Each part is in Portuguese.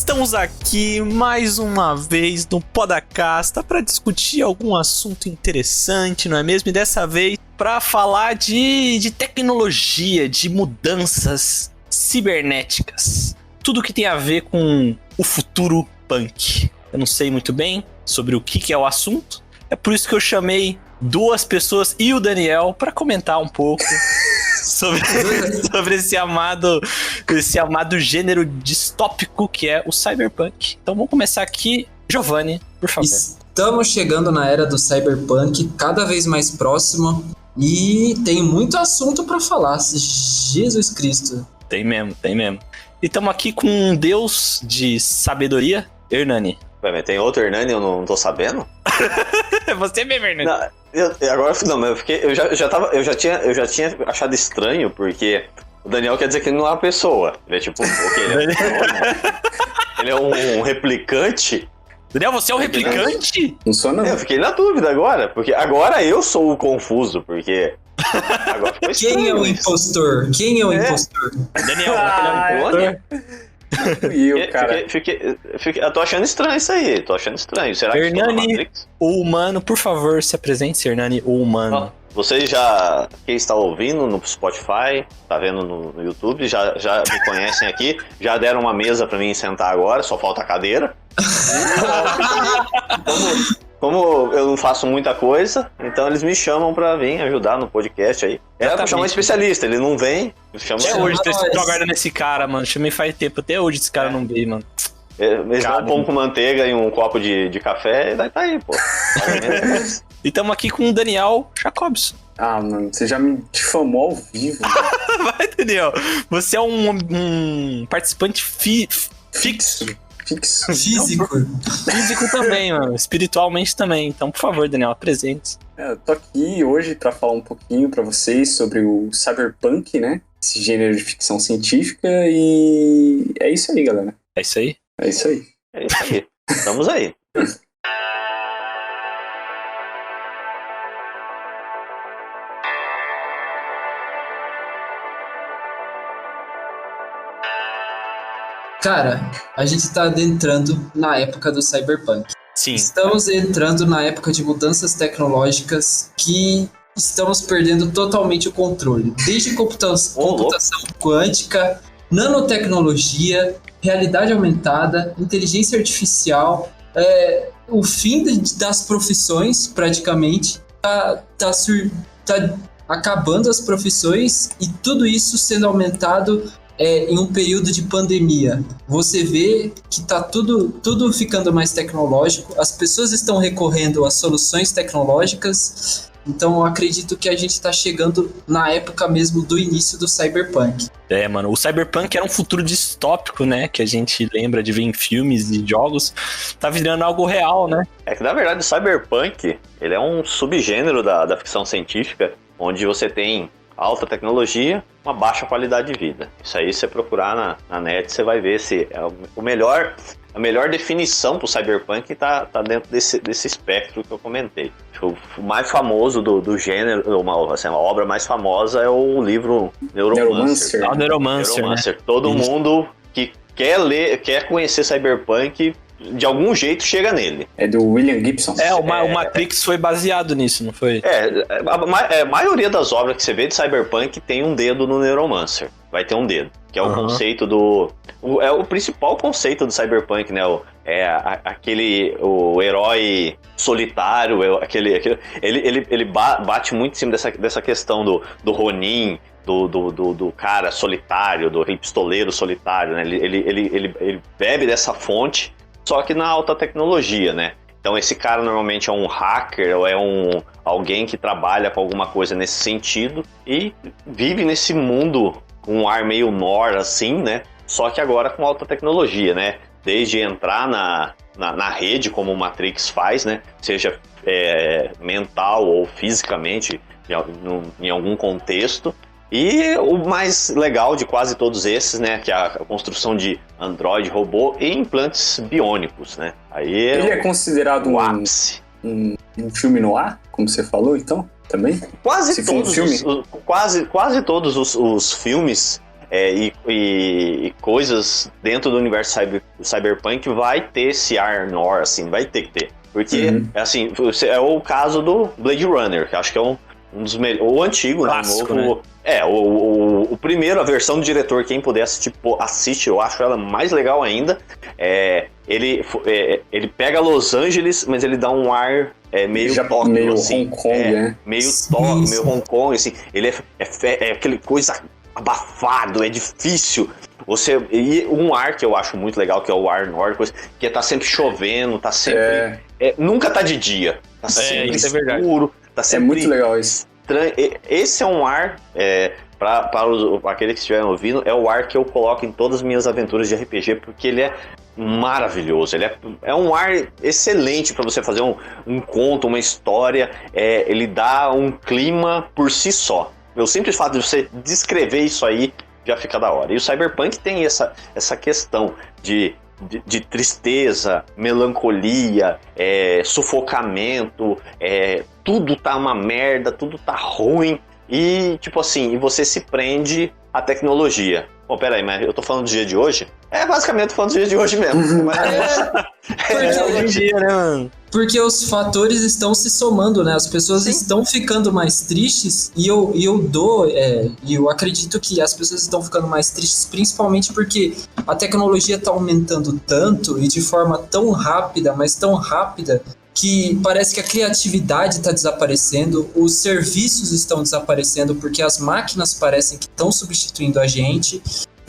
Estamos aqui mais uma vez no Podcast para discutir algum assunto interessante, não é mesmo? E dessa vez para falar de tecnologia, de mudanças cibernéticas. Tudo que tem a ver com o futuro punk. Eu não sei muito bem sobre o que é o assunto. É por isso que eu chamei duas pessoas e o Daniel para comentar um pouco sobre esse amado gênero distópico que é o cyberpunk. Então vamos começar aqui. Giovanni, por favor. Estamos chegando na era do cyberpunk, cada vez mais próximo, e tem muito assunto para falar. Jesus Cristo. Tem mesmo. E estamos aqui com um deus de sabedoria, Hernani. Tem outro Hernani, eu não tô sabendo? É você mesmo, Hernani. Eu já tinha achado estranho, porque o Daniel quer dizer que ele não é uma pessoa. Ele é tipo, ele é um replicante. Daniel, você é um replicante? Não sou, não. Eu fiquei na dúvida agora, porque agora eu sou o confuso, porque agora ficou estranho. Quem é o impostor? Daniel, clone? Eu, cara. Eu tô achando estranho isso aí. Será que estou na Matrix? O humano, por favor, se apresente, Hernani, o humano. Vocês quem está ouvindo no Spotify, tá vendo no YouTube, já me conhecem aqui, já deram uma mesa pra mim sentar agora, só falta a cadeira. Como eu não faço muita coisa, então eles me chamam pra vir ajudar no podcast aí. Era pra chamar um especialista, ele não vem. Até hoje, tô aguardando esse cara, mano. Chamei faz tempo, até hoje esse cara não veio, mano. Eles dão um pão com manteiga e um copo de café e daí tá aí, pô. E estamos aqui com o Daniel Jacobson. Ah, mano, você já me difamou ao vivo. Vai, Daniel. Você é um participante fixo. Físico também, mano. Espiritualmente também. Então, por favor, Daniel, apresente-se. Eu tô aqui hoje pra falar um pouquinho pra vocês sobre o cyberpunk, né? Esse gênero de ficção científica, e é isso aí, galera. É isso aí? É isso aí. Estamos aí. Cara, a gente tá adentrando na época do cyberpunk. Sim. Estamos entrando na época de mudanças tecnológicas que estamos perdendo totalmente o controle. Desde computação quântica, nanotecnologia, realidade aumentada, inteligência artificial, o fim das profissões, praticamente, tá acabando as profissões, e tudo isso sendo aumentado em um período de pandemia. Você vê que tá tudo ficando mais tecnológico, as pessoas estão recorrendo a soluções tecnológicas. Então eu acredito que a gente tá chegando na época mesmo do início do cyberpunk. Mano, o cyberpunk era um futuro distópico, né? Que a gente lembra de ver em filmes e jogos. Tá virando algo real, né? É que, na verdade, o cyberpunk, ele é um subgênero da ficção científica, onde você tem alta tecnologia, uma baixa qualidade de vida. Isso aí, se você procurar na net, você vai ver se é a melhor definição pro cyberpunk tá dentro desse espectro que eu comentei. O mais famoso do gênero, uma obra mais famosa é o livro Neuromancer. Neuromancer, né? Todo mundo que quer conhecer cyberpunk, de algum jeito chega nele. É do William Gibson. O Matrix foi baseado nisso, não foi? A maioria das obras que você vê de cyberpunk tem um dedo no Neuromancer. Vai ter um dedo. Que é o conceito é o principal conceito do cyberpunk, né? O herói solitário, ele bate muito em cima dessa questão do Ronin, do cara solitário, do pistoleiro solitário, né? Ele bebe dessa fonte, só que na alta tecnologia, né? Então esse cara normalmente é um hacker ou é alguém que trabalha com alguma coisa nesse sentido e vive nesse mundo com um ar meio Nor, assim, né? Só que agora com alta tecnologia, né? Desde entrar na rede, como o Matrix faz, né? Seja mental ou fisicamente, em algum contexto. E o mais legal de quase todos esses, né, que é a construção de androide, robô e implantes biônicos, né? Aí ele é considerado o ápice. Um filme noir, como você falou, então, também? Quase todos os filmes e coisas dentro do universo cyberpunk vai ter esse ar noir, assim, vai ter que ter. Porque, assim, é o caso do Blade Runner, que acho que é um dos melhores, o antigo, clássico, né? O novo, né? O primeiro, a versão do diretor, quem puder assistir, assiste, eu acho ela mais legal ainda. Ele pega Los Angeles, mas ele dá um ar meio Tóquio, meio assim. Hong Kong, né? Meio Tóquio, meio Hong Kong, assim. Ele é aquele coisa abafado, é difícil. E um ar que eu acho muito legal, que é o ar nórdico, que tá sempre chovendo, tá sempre... nunca tá de dia. Tá sempre escuro, tá sempre... É muito legal isso. Esse é um ar, para aqueles que estiverem ouvindo, é o ar que eu coloco em todas as minhas aventuras de RPG, porque ele é maravilhoso. Ele é um ar excelente para você fazer um conto, uma história. Ele dá um clima por si só. O simples fato de você descrever isso aí já fica da hora. E o Cyberpunk tem essa questão de tristeza, melancolia, sufocamento, tudo tá uma merda, tudo tá ruim, e tipo assim, e você se prende à tecnologia. Bom, peraí, mas eu tô falando do dia de hoje? Basicamente eu tô falando do dia de hoje mesmo. Porque os fatores estão se somando, né? As pessoas estão ficando mais tristes, e eu acredito que as pessoas estão ficando mais tristes principalmente porque a tecnologia está aumentando tanto e de forma tão rápida, mas tão rápida, que parece que a criatividade está desaparecendo, os serviços estão desaparecendo porque as máquinas parecem que estão substituindo a gente.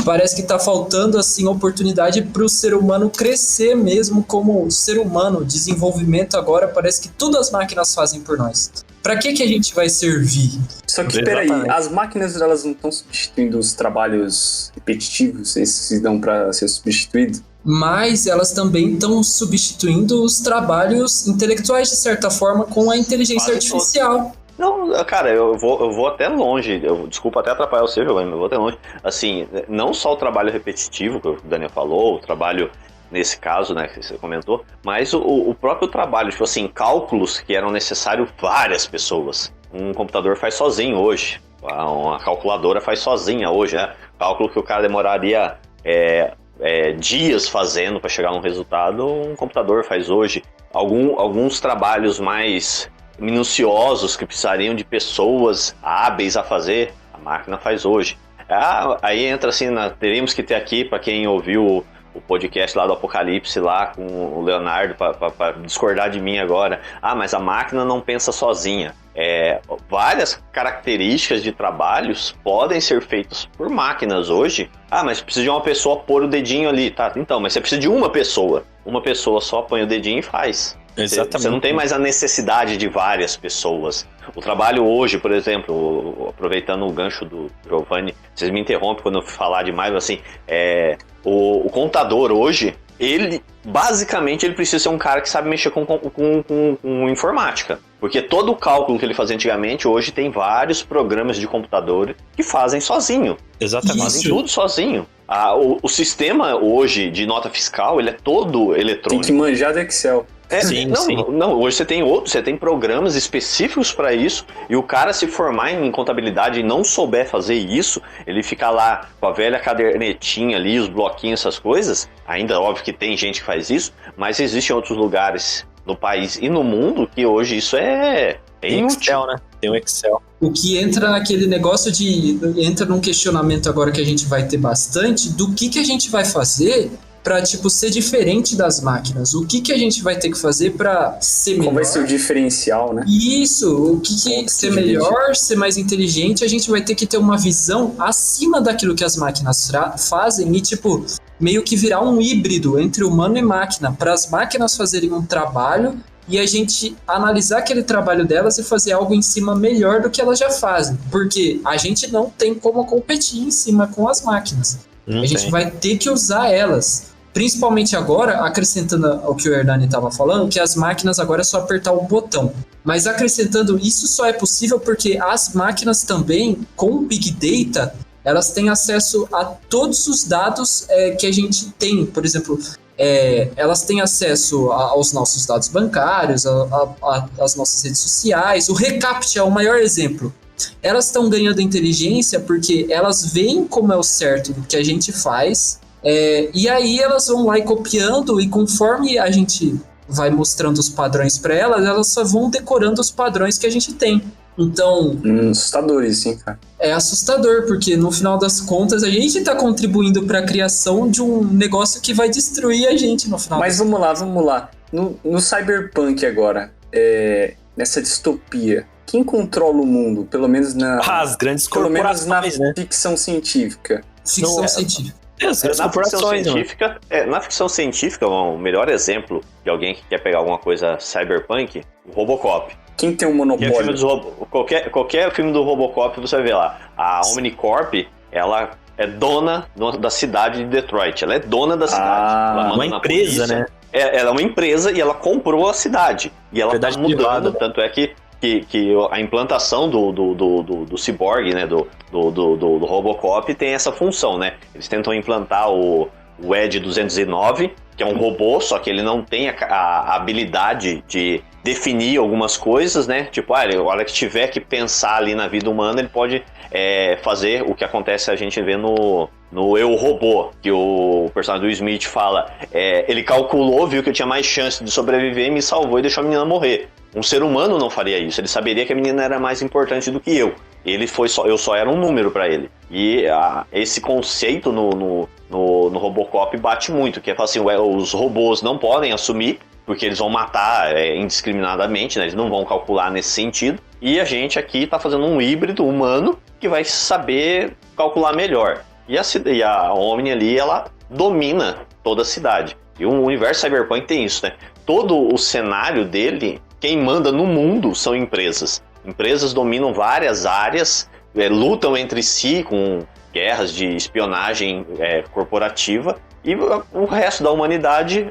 Parece que está faltando assim oportunidade para o ser humano crescer mesmo como ser humano. Desenvolvimento agora parece que tudo as máquinas fazem por nós. Para que a gente vai servir? Só que peraí, as máquinas elas não estão substituindo os trabalhos repetitivos, esses que dão para ser substituídos? Mas elas também estão substituindo os trabalhos intelectuais de certa forma com a inteligência artificial. Não, cara, eu vou até longe. Desculpa até atrapalhar o seu jogando, mas eu vou até longe. Assim, não só o trabalho repetitivo, que o Daniel falou, o trabalho, nesse caso, né, que você comentou, mas o próprio trabalho, tipo assim, cálculos que eram necessários várias pessoas. Um computador faz sozinho hoje. Uma calculadora faz sozinha hoje, né? Cálculo que o cara demoraria dias fazendo para chegar a um resultado, um computador faz hoje. Alguns trabalhos mais minuciosos que precisariam de pessoas hábeis a fazer, a máquina faz hoje. Aí entra assim, teríamos que ter aqui, para quem ouviu o podcast lá do Apocalipse lá com o Leonardo, para discordar de mim agora, mas a máquina não pensa sozinha. Várias características de trabalhos podem ser feitas por máquinas hoje. Mas precisa de uma pessoa pôr o dedinho ali, tá? Então, mas você precisa de uma pessoa só põe o dedinho e faz. Exatamente. Você não tem mais a necessidade de várias pessoas. O trabalho hoje, por exemplo, aproveitando o gancho do Giovanni, vocês me interrompem quando eu falar demais, assim, o contador hoje, ele basicamente precisa ser um cara que sabe mexer com informática. Porque todo o cálculo que ele fazia antigamente, hoje tem vários programas de computador que fazem sozinho. Exatamente. Fazem tudo sozinho. O sistema hoje de nota fiscal, ele é todo eletrônico. Tem que manjar do Excel. Sim. Não, hoje você tem programas específicos para isso, e o cara se formar em contabilidade e não souber fazer isso, ele fica lá com a velha cadernetinha ali, os bloquinhos, essas coisas. Ainda óbvio que tem gente que faz isso, mas existem outros lugares no país e no mundo que hoje isso é inútil. Excel, né? Tem um Excel. O que entra naquele negócio entra num questionamento agora que a gente vai ter bastante, do que a gente vai fazer para ser diferente das máquinas. O que a gente vai ter que fazer para ser melhor? Qual vai ser o diferencial, né? Isso, o que ser melhor, ser mais inteligente, a gente vai ter que ter uma visão acima daquilo que as máquinas fazem e, meio que virar um híbrido entre humano e máquina, para as máquinas fazerem um trabalho e a gente analisar aquele trabalho delas e fazer algo em cima melhor do que elas já fazem. Porque a gente não tem como competir em cima com as máquinas. A gente vai ter que usar elas. Principalmente agora, acrescentando ao que o Hernani estava falando, que as máquinas agora é só apertar o botão. Mas acrescentando, isso só é possível porque as máquinas também, com o Big Data, elas têm acesso a todos os dados que a gente tem. Por exemplo, elas têm acesso aos nossos dados bancários, às nossas redes sociais. O Recapt é o maior exemplo. elas estão ganhando inteligência porque elas veem como é o certo do que a gente faz, e aí elas vão lá e copiando, e conforme a gente vai mostrando os padrões para elas só vão decorando os padrões que a gente tem. Então... assustador isso, sim, cara. É assustador, porque no final das contas a gente está contribuindo para a criação de um negócio que vai destruir a gente no final. Mas vamos lá. No Cyberpunk agora, nessa distopia, quem controla o mundo? Pelo menos as grandes pelo menos na corporações, né? ficção científica. Ficção científica. Na ficção científica, o melhor exemplo de alguém que quer pegar alguma coisa cyberpunk, o Robocop. Quem tem um monopólio? Qualquer filme do Robocop, você vai ver lá. A Omnicorp, ela é dona da cidade de Detroit. Ela é dona da cidade. Uma empresa, né? Ela é uma empresa e ela comprou a cidade. E ela está mudando, privada. Tanto é que a implantação do Cyborg, né, do Robocop, tem essa função, né? Eles tentam implantar o Ed 209, que é um robô, só que ele não tem a habilidade de definir algumas coisas, né? Tipo, a hora que tiver que pensar ali na vida humana, ele pode fazer o que acontece, a gente vê no Eu, Robô, que o personagem do Smith fala, ele calculou, viu que eu tinha mais chance de sobreviver, me salvou e deixou a menina morrer. Um ser humano não faria isso, ele saberia que a menina era mais importante do que eu. Eu só era um número para ele. E esse conceito no Robocop bate muito, que é assim, os robôs não podem assumir, porque eles vão matar indiscriminadamente, né? Eles não vão calcular nesse sentido. E a gente aqui está fazendo um híbrido humano que vai saber calcular melhor. E a Omni ali, ela domina toda a cidade. E o universo Cyberpunk tem isso, né? Todo o cenário dele, quem manda no mundo são empresas. Empresas dominam várias áreas, lutam entre si com guerras de espionagem corporativa, e o resto da humanidade,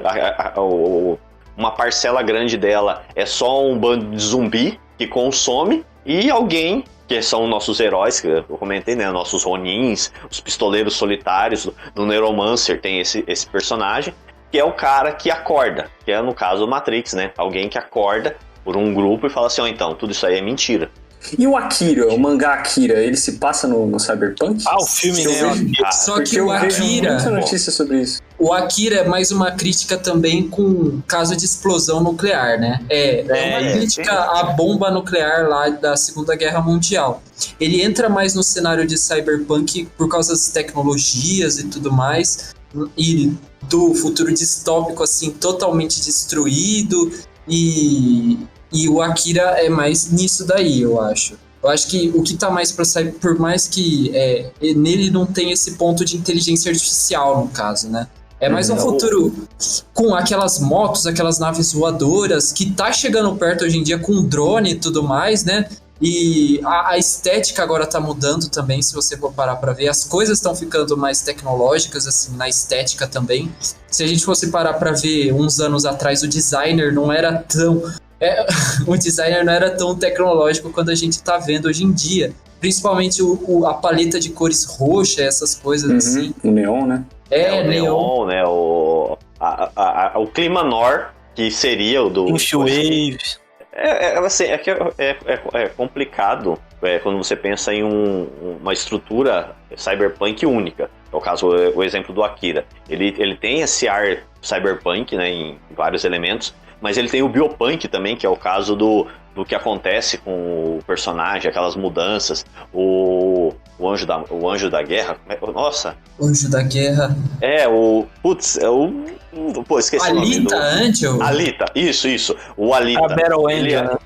uma parcela grande dela é só um bando de zumbi que consome, e alguém, que são nossos heróis, que eu comentei, né, nossos Ronins, os pistoleiros solitários, do Neuromancer tem esse personagem, que é o cara que acorda, que é no caso o Matrix, né, alguém que acorda por um grupo e fala assim, então, tudo isso aí é mentira. E o Akira, o mangá Akira, ele se passa no Cyberpunk? O filme, né? Só que o Akira... muita notícia sobre isso. O Akira é mais uma crítica também com caso de explosão nuclear, né? É uma crítica à bomba nuclear lá da Segunda Guerra Mundial. Ele entra mais no cenário de Cyberpunk por causa das tecnologias e tudo mais, e do futuro distópico, assim, totalmente destruído, e o Akira é mais nisso daí, eu acho. Eu acho que o que tá mais pra sair, por mais que nele não tem esse ponto de inteligência artificial, no caso, né? É mais um futuro com aquelas motos, aquelas naves voadoras, que tá chegando perto hoje em dia com drone e tudo mais, né? E a estética agora tá mudando também, se você for parar pra ver. As coisas estão ficando mais tecnológicas, assim, na estética também. Se a gente fosse parar pra ver uns anos atrás, o designer não era tão... o designer não era tão tecnológico quanto a gente tá vendo hoje em dia. Principalmente a paleta de cores roxa, essas coisas assim. O neon, né? O neon, né? O clima nor, que seria o do... Wave. É complicado quando você pensa em uma estrutura cyberpunk única. No caso, o exemplo do Akira. Ele tem esse ar cyberpunk, né, em vários elementos, mas ele tem o biopunk também, que é o caso do que acontece com o personagem, aquelas mudanças, o Anjo da Guerra. Nossa! Anjo da Guerra. Esqueci o nome. Alita Angel? Alita, isso. O Alita. A Battle Angel, né?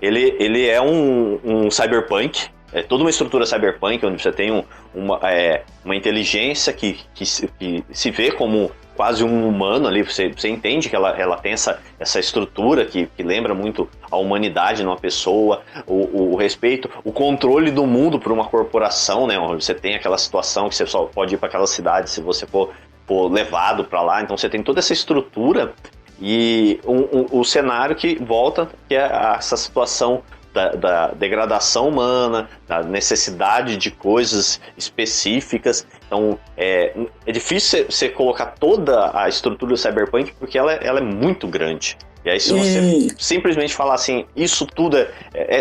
Ele é um cyberpunk. É toda uma estrutura cyberpunk, onde você tem uma inteligência que se vê como quase um humano ali. Você entende que ela tem essa estrutura que lembra muito a humanidade numa pessoa, o respeito, o controle do mundo por uma corporação, né? Onde você tem aquela situação que você só pode ir para aquela cidade se você for levado para lá. Então você tem toda essa estrutura e o cenário que volta, que é essa situação da degradação humana, da necessidade de coisas específicas. Então é difícil você colocar toda a estrutura do cyberpunk, porque ela é muito grande. E aí se você simplesmente falar assim, isso tudo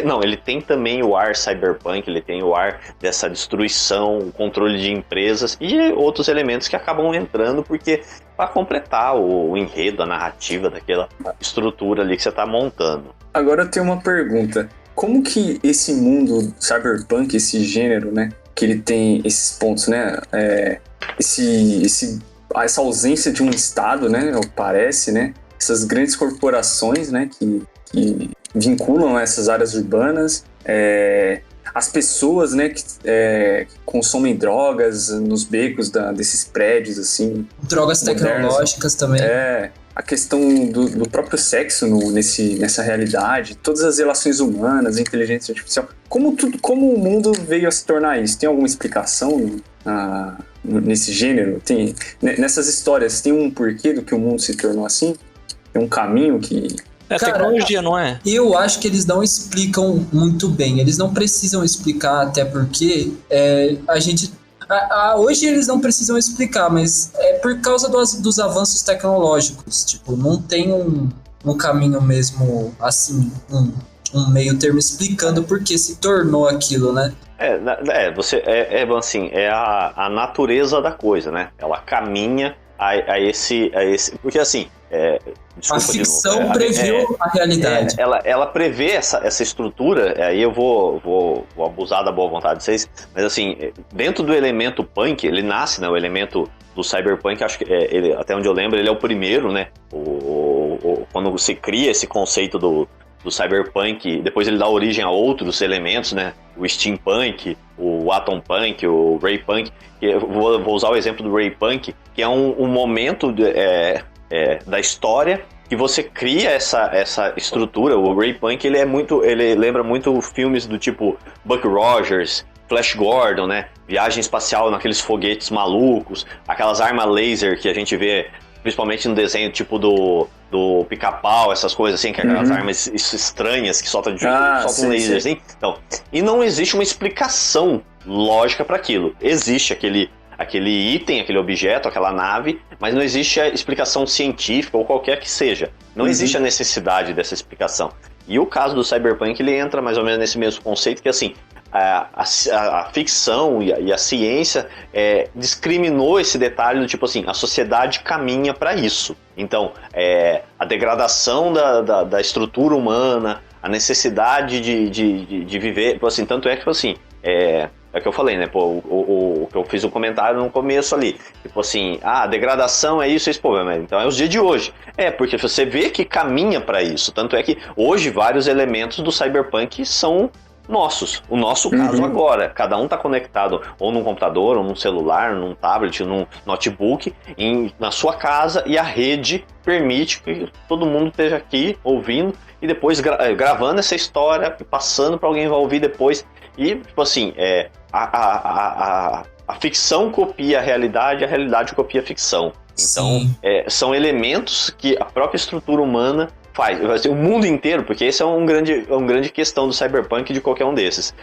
não, ele tem também o ar cyberpunk, ele tem o ar dessa destruição, o controle de empresas e outros elementos que acabam entrando porque para completar o enredo, a narrativa daquela estrutura ali que você está montando. Agora eu tenho uma pergunta. Como que esse mundo cyberpunk, esse gênero, né, que ele tem esses pontos, né, essa ausência de um Estado, né, parece, né, essas grandes corporações, né, que vinculam essas áreas urbanas, as pessoas, né, que consomem drogas nos becos desses prédios, assim. Drogas modernos, tecnológicas também. A questão do próprio sexo nessa realidade, todas as relações humanas, a inteligência artificial. Como o mundo veio a se tornar isso? Tem alguma explicação nesse gênero? Nessas histórias, tem um porquê do que o mundo se tornou assim? Tem um caminho que... tecnologia, não é? Eu acho que eles não explicam muito bem. Eles não precisam explicar, até porque a gente... hoje eles não precisam explicar, mas é por causa dos avanços tecnológicos. Tipo, não tem um caminho mesmo, assim, um meio termo explicando por que se tornou aquilo, né? Assim, é a natureza da coisa, né? Ela caminha a esse... Porque assim... a ficção previu a realidade. Ela prevê essa estrutura, aí eu vou abusar da boa vontade de vocês, mas assim, dentro do elemento punk, ele nasce, né, o elemento do cyberpunk, acho que ele, até onde eu lembro, ele é o primeiro, né, quando se cria esse conceito do cyberpunk, depois ele dá origem a outros elementos, né, o steampunk, o atompunk, o raypunk, eu vou usar o exemplo do raypunk, que é um momento da história que você cria essa estrutura. O raypunk ele lembra muito filmes do tipo Buck Rogers, Flash Gordon, né? Viagem espacial naqueles foguetes malucos, aquelas armas laser que a gente vê principalmente no desenho tipo do Pica-Pau, essas coisas assim, que é aquelas armas estranhas que soltam um laser assim. Então, e não existe uma explicação lógica para aquilo. Existe aquele item, aquele objeto, aquela nave, mas não existe a explicação científica ou qualquer que seja. Não existe a necessidade dessa explicação. E o caso do cyberpunk, ele entra mais ou menos nesse mesmo conceito que, assim, a ficção e a ciência discriminou esse detalhe do tipo assim, a sociedade caminha para isso. Então, a degradação da estrutura humana, a necessidade de viver, assim, tanto é que, assim, é que eu falei, né, o que eu fiz um comentário no começo ali, tipo assim, a degradação é isso, mas então é os dias de hoje. Porque você vê que caminha para isso, tanto é que hoje vários elementos do cyberpunk são nossos, o nosso caso agora, cada um está conectado ou num computador, ou num celular, num tablet, num notebook, na sua casa, e a rede permite que todo mundo esteja aqui ouvindo e depois gravando essa história e passando para alguém que vai ouvir depois. E, tipo assim, a ficção copia a realidade copia a ficção. Então, são elementos que a própria estrutura humana faz. O mundo inteiro, porque esse é uma grande questão do cyberpunk e de qualquer um desses.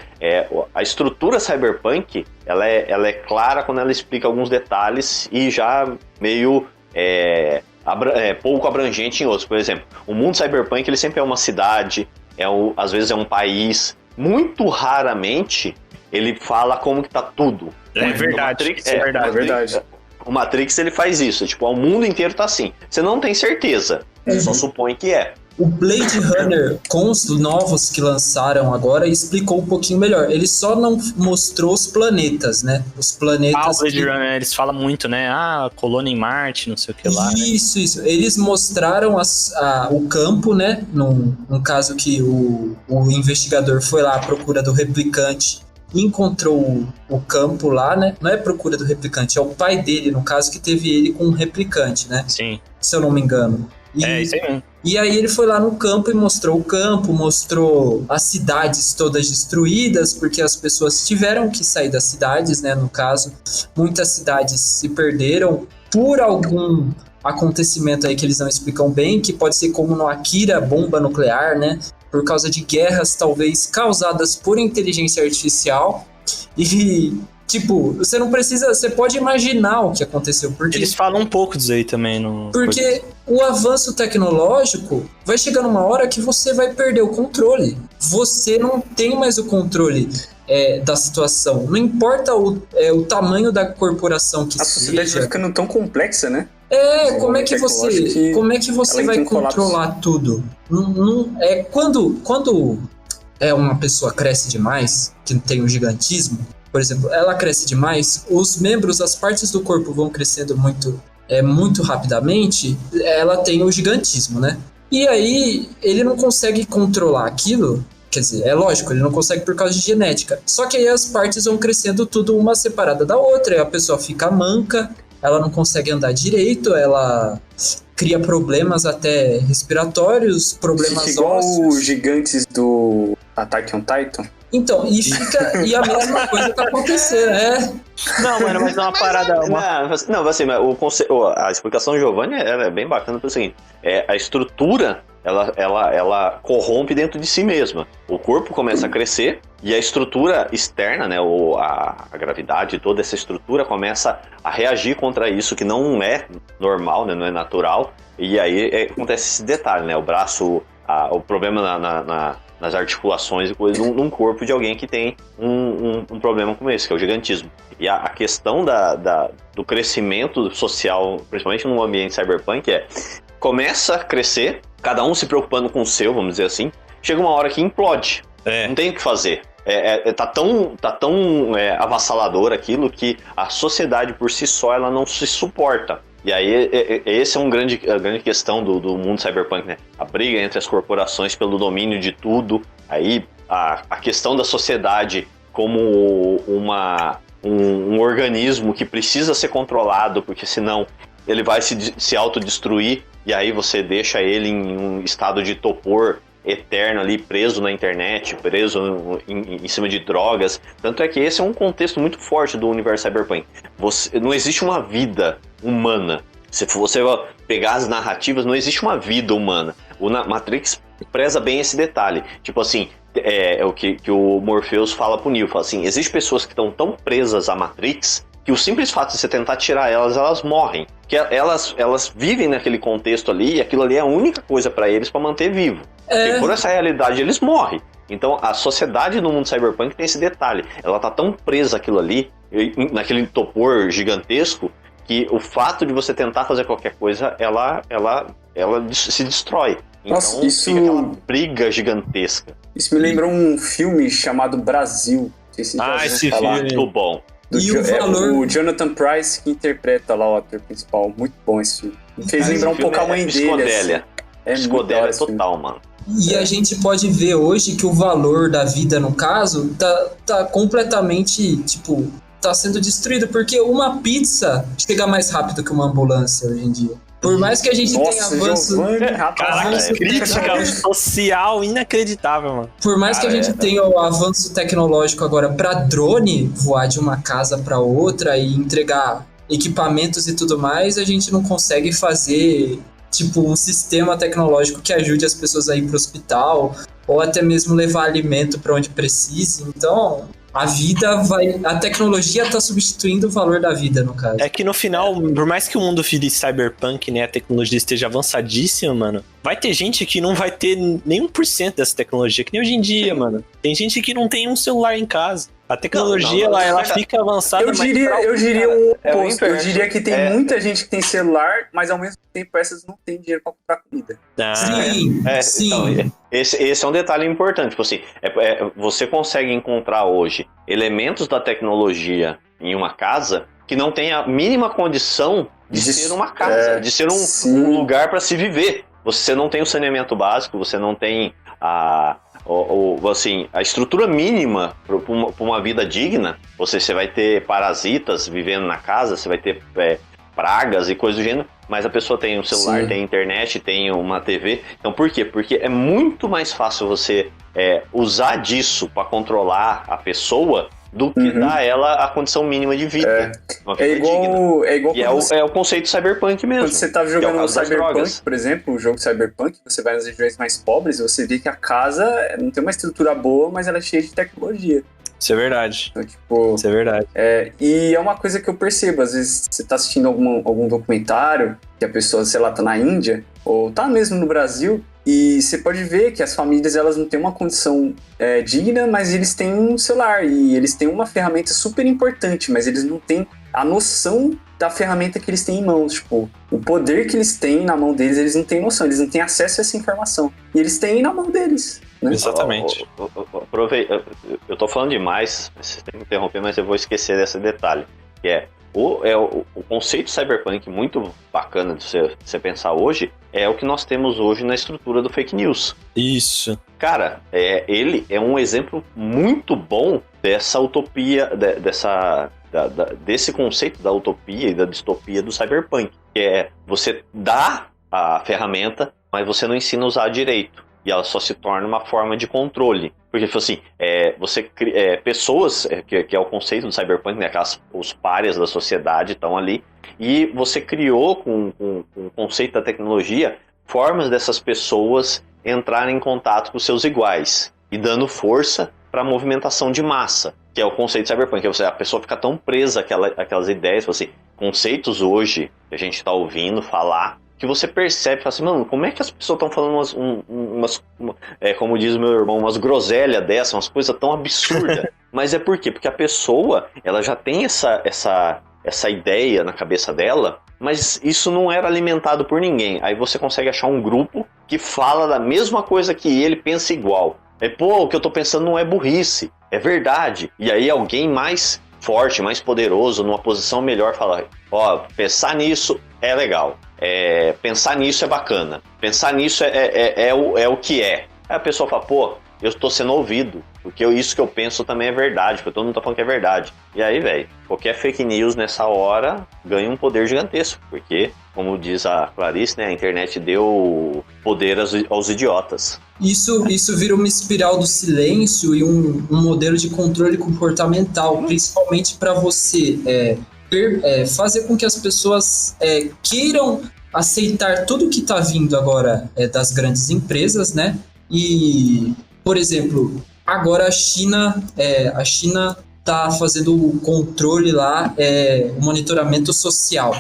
A estrutura cyberpunk, ela é clara quando ela explica alguns detalhes e já meio... pouco abrangente em outros. Por exemplo, o mundo cyberpunk, ele sempre é uma cidade, às vezes é um país. Muito raramente ele fala como que tá tudo. É verdade. É verdade. O Matrix, ele faz isso. Tipo, o mundo inteiro tá assim. Você não tem certeza. Só supõe que é. O Blade Runner, com os novos que lançaram agora, explicou um pouquinho melhor. Ele só não mostrou os planetas, né? Os planetas... o Blade Runner, eles falam muito, né? Colônia em Marte, não sei o que lá. Isso. Eles mostraram o campo, né? No caso que o investigador foi lá à procura do replicante, encontrou o campo lá, né? Não é procura do replicante, é o pai dele, no caso, que teve ele com um replicante, né? Sim. Se eu não me engano. Isso aí mesmo. E aí ele foi lá no campo e mostrou o campo, mostrou as cidades todas destruídas, porque as pessoas tiveram que sair das cidades, né, no caso. Muitas cidades se perderam por algum acontecimento aí que eles não explicam bem, que pode ser como no Akira, bomba nuclear, né, por causa de guerras talvez causadas por inteligência artificial. E Tipo, você não precisa... Você pode imaginar o que aconteceu, porque... Eles falam um pouco disso aí também. No... Porque o avanço tecnológico vai chegar numa hora que você vai perder o controle. Você não tem mais o controle da situação. Não importa o tamanho da corporação que A sociedade vai seja. ficando tão complexa, né? Como é que você vai controlar tudo? Quando uma pessoa cresce demais, que tem um gigantismo, por exemplo, ela cresce demais, os membros, as partes do corpo vão crescendo muito rapidamente, ela tem o gigantismo, né? E aí, ele não consegue controlar aquilo, quer dizer, é lógico, ele não consegue por causa de genética. Só que aí as partes vão crescendo tudo uma separada da outra, e a pessoa fica manca, ela não consegue andar direito, ela cria problemas até respiratórios, problemas igual ósseos. os gigantes do Attack on Titan. Então, e a mesma coisa tá acontecendo, Não, mano, mas é uma parada... Não, assim, a explicação do Giovanni é bem bacana pelo seguinte, a estrutura, ela corrompe dentro de si mesma. O corpo começa a crescer e a estrutura externa, né, a gravidade, toda essa estrutura começa a reagir contra isso, que não é normal, né, não é natural, e aí acontece esse detalhe, né, o braço, o problema nas articulações e coisas num corpo de alguém que tem um problema como esse, que é o gigantismo. E a questão do crescimento social, principalmente no ambiente cyberpunk, começa a crescer, cada um se preocupando com o seu, vamos dizer assim, chega uma hora que implode, não tem o que fazer. Tá tão avassalador aquilo que a sociedade por si só ela não se suporta. E aí, esse é a grande questão do mundo cyberpunk, né? A briga entre as corporações pelo domínio de tudo. Aí, a questão da sociedade como um organismo que precisa ser controlado, porque senão ele vai se autodestruir. E aí você deixa ele em um estado de torpor eterno ali, preso na internet, preso em cima de drogas. Tanto é que esse é um contexto muito forte do universo cyberpunk. Não existe uma vida humana. Se você pegar as narrativas, não existe uma vida humana. O Matrix preza bem esse detalhe. Tipo assim, o que o Morpheus fala pro Neo. Fala assim, existem pessoas que estão tão presas à Matrix que o simples fato de você tentar tirar elas morrem. Que elas vivem naquele contexto ali e aquilo ali é a única coisa para eles para manter vivo. E por essa realidade eles morrem. Então a sociedade no mundo cyberpunk tem esse detalhe. Ela tá tão presa àquilo ali, naquele topor gigantesco, que o fato de você tentar fazer qualquer coisa, ela se destrói. Então fica aquela briga gigantesca. Isso me lembrou um filme chamado Brasil. Não sei se esse filme é muito bom. O Jonathan Pryce que interpreta lá o ator principal. Muito bom esse filme. Me fez lembrar um pouco a mãe dele. Psicodélia total, mano. E a gente pode ver hoje que o valor da vida, no caso, tá completamente, tá sendo destruído, porque uma pizza chega mais rápido que uma ambulância hoje em dia. Por mais que a gente tenha avanço... Caraca, crítica social inacreditável, mano. Por mais que a gente tenha o avanço tecnológico agora pra drone voar de uma casa pra outra e entregar equipamentos e tudo mais, a gente não consegue fazer... um sistema tecnológico que ajude as pessoas a ir pro hospital, ou até mesmo levar alimento para onde precise. Então, a tecnologia tá substituindo o valor da vida, no caso. É que no final, por mais que o mundo vire cyberpunk, né, a tecnologia esteja avançadíssima, mano, vai ter gente que não vai ter nem 1% dessa tecnologia, que nem hoje em dia, mano. Tem gente que não tem um celular em casa. A tecnologia, ela fica avançada, eu diria o oposto. Eu diria que tem muita gente que tem celular, mas ao mesmo tempo essas não têm dinheiro pra comprar comida. Sim. Então, esse é um detalhe importante. Tipo assim, você consegue encontrar hoje elementos da tecnologia em uma casa que não tem a mínima condição de ser uma casa, de ser um lugar para se viver. Você não tem o saneamento básico, você não tem a estrutura mínima para uma vida digna. Você vai ter parasitas vivendo na casa, você vai ter pragas e coisas do gênero, mas a pessoa tem um celular, tem internet, tem uma TV. Então por quê? Porque é muito mais fácil você usar disso para controlar a pessoa do que dar a ela a condição mínima de vida. Uma vida digna. É o conceito cyberpunk mesmo. Quando você tá jogando no Cyberpunk, por exemplo, o jogo Cyberpunk, você vai nas regiões mais pobres, você vê que a casa não tem uma estrutura boa, mas ela é cheia de tecnologia. Isso é verdade. Então, tipo, Isso é verdade. e é uma coisa que eu percebo, às vezes você tá assistindo algum documentário, que a pessoa, sei lá, tá na Índia, ou tá mesmo no Brasil, e você pode ver que as famílias, elas não têm uma condição digna, mas eles têm um celular, e eles têm uma ferramenta super importante, mas eles não têm a noção da ferramenta que eles têm em mãos, tipo, o poder que eles têm na mão deles, eles não têm noção, eles não têm acesso a essa informação, e eles têm na mão deles, né? Exatamente. Eu tô falando demais, vocês têm que interromper, mas eu vou esquecer desse detalhe, que o conceito cyberpunk muito bacana de você pensar hoje, é o que nós temos hoje na estrutura do fake news. Isso. Cara, ele é um exemplo muito bom dessa utopia, desse conceito da utopia e da distopia do cyberpunk, que é você dá a ferramenta, mas você não ensina a usar direito, e ela só se torna uma forma de controle. Porque, assim, pessoas, que é o conceito do cyberpunk, né, os párias da sociedade estão ali, e você criou, com o conceito da tecnologia, formas dessas pessoas entrarem em contato com seus iguais, e dando força para a movimentação de massa, que é o conceito cyberpunk, que a pessoa fica tão presa àquelas ideias, assim, conceitos hoje que a gente está ouvindo falar, que você percebe, fala assim, mano, como é que as pessoas estão falando como diz o meu irmão, umas groselhas dessas, umas coisas tão absurdas. Mas é por quê? Porque a pessoa, ela já tem essa ideia na cabeça dela, mas isso não era alimentado por ninguém. Aí você consegue achar um grupo que fala da mesma coisa que ele, pensa igual. O que eu tô pensando não é burrice, é verdade. E aí alguém mais forte, mais poderoso, numa posição melhor, fala, pensar nisso é legal. Pensar nisso é bacana. Pensar nisso é o que é. Aí a pessoa fala, eu estou sendo ouvido, porque isso que eu penso também é verdade, porque todo mundo tá falando que é verdade. E aí, velho, qualquer fake news nessa hora ganha um poder gigantesco, porque, como diz a Clarice, né, a internet deu poder aos idiotas. Isso vira uma espiral do silêncio e um modelo de controle comportamental, principalmente para você fazer com que as pessoas queiram aceitar tudo que está vindo agora das grandes empresas, né? E, por exemplo, agora a China está fazendo o controle lá, o monitoramento social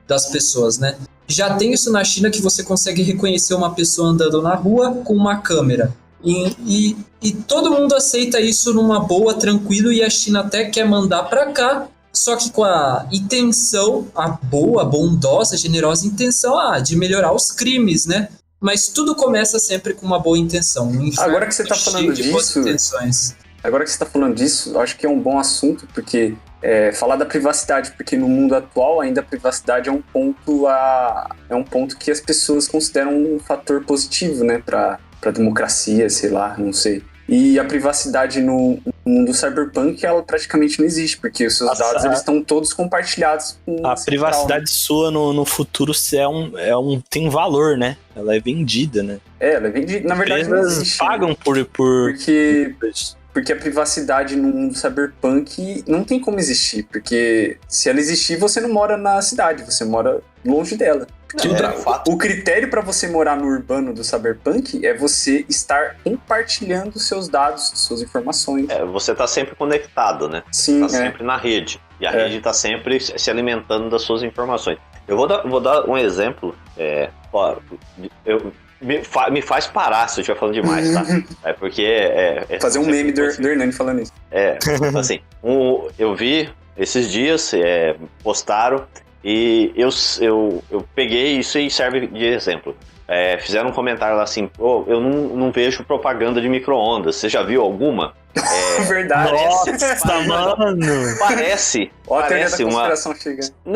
das pessoas, né? Já tem isso na China, que você consegue reconhecer uma pessoa andando na rua com uma câmera. E todo mundo aceita isso numa boa, tranquilo, e a China até quer mandar para cá, só que com a intenção, a boa, bondosa, generosa intenção de melhorar os crimes, né? Mas tudo começa sempre com uma boa intenção. Agora que você está falando disso, eu acho que é um bom assunto, porque falar da privacidade, porque no mundo atual ainda a privacidade é um ponto que as pessoas consideram um fator positivo, né, para a democracia, sei lá, não sei. E a privacidade no mundo cyberpunk, ela praticamente não existe, porque os seus dados eles estão todos compartilhados com a privacidade sua no futuro tem um valor, né? Ela é vendida, né? Ela é vendida. Na verdade, não existe. Pagam por... Porque a privacidade no mundo cyberpunk não tem como existir, porque se ela existir, você não mora na cidade, você mora longe dela. O critério para você morar no urbano do cyberpunk é você estar compartilhando seus dados, suas informações. Você tá sempre conectado, né? Sim, tá sempre na rede. E a rede tá sempre se alimentando das suas informações. Eu vou dar um exemplo. Me faz parar se eu estiver falando demais, tá? Porque fazer um meme do Hernani falando isso. Assim, eu vi esses dias, postaram, e eu peguei isso e serve de exemplo. Fizeram um comentário lá assim, eu não vejo propaganda de micro-ondas, você já viu alguma? Verdade. Mano. Parece uma...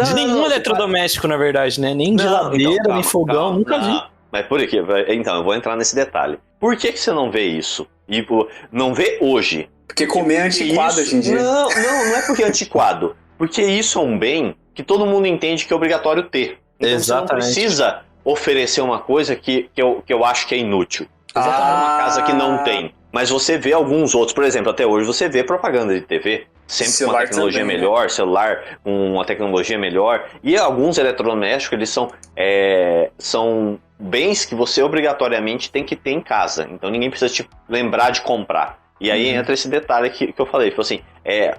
De nenhum eletrodoméstico, na verdade, né? Nem geladeira, nem fogão, nunca vi. Mas por quê? Então, eu vou entrar nesse detalhe. Por que você não vê isso? E não vê hoje? Porque comer é antiquado hoje em dia. Não é porque é antiquado. Porque isso é um bem que todo mundo entende que é obrigatório ter. Então exatamente. Você não precisa oferecer uma coisa que eu acho que é inútil. Eu já tô numa casa que não tem. Mas você vê alguns outros. Por exemplo, até hoje você vê propaganda de TV. Sempre com uma tecnologia também, melhor, né? Celular com uma tecnologia melhor. E alguns eletrodomésticos, eles são bens que você obrigatoriamente tem que ter em casa. Então ninguém precisa te lembrar de comprar. E aí entra esse detalhe que eu falei, tipo assim,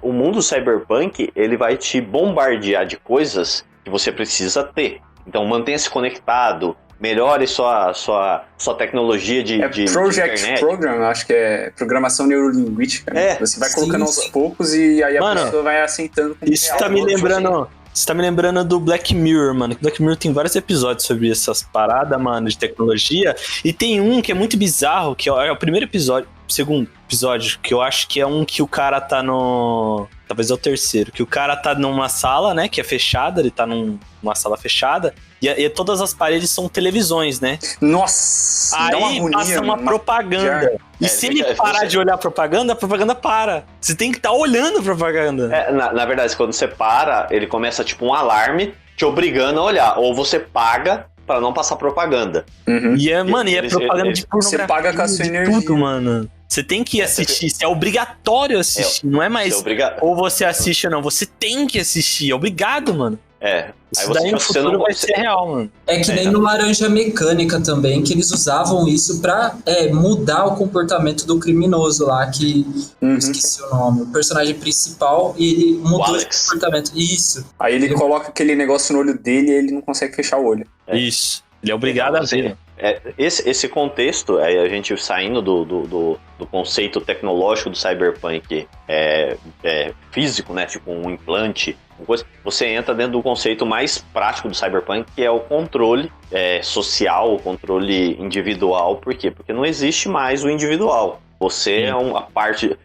o mundo cyberpunk, ele vai te bombardear de coisas que você precisa ter. Então mantenha-se conectado, melhore sua tecnologia de Project internet. Program, acho que é programação neurolinguística. Né? Você vai colocando aos poucos e aí a pessoa vai aceitando. Isso tá me lembrando... Você tá me lembrando do Black Mirror, mano. Black Mirror tem vários episódios sobre essas paradas, mano, de tecnologia. E tem um que é muito bizarro, que é o primeiro episódio, o segundo episódio, que eu acho que é um que o cara tá no... Talvez é o terceiro. Que o cara tá numa sala, né, que é fechada, ele tá numa sala fechada. E todas as paredes são televisões, né? Nossa! Dá uma aí agonia, passa uma propaganda. E se ele parar de olhar a propaganda para. Você tem que estar olhando a propaganda. Na verdade, quando você para, ele começa tipo um alarme te obrigando a olhar. Ou você paga pra não passar propaganda. Uhum. E é propaganda de pornografia. Você paga com a sua energia. Tudo, mano. Você tem que assistir, é obrigatório assistir, não é mais ou você assiste ou não, você tem que assistir, é obrigado, mano. Isso daí no futuro vai ser real, mano. É que nem no Laranja Mecânica também, que eles usavam isso pra mudar o comportamento do criminoso lá, que esqueci o nome, o personagem principal, e ele mudou esse comportamento. Isso. Aí ele coloca aquele negócio no olho dele e ele não consegue fechar o olho. Isso. Ele é obrigado a ver. Esse contexto, a gente saindo do conceito tecnológico do cyberpunk físico, né, tipo um implante, você entra dentro do conceito mais prático do cyberpunk, que é o controle social, o controle individual. Por quê? Porque não existe mais o individual. Você é uma parte,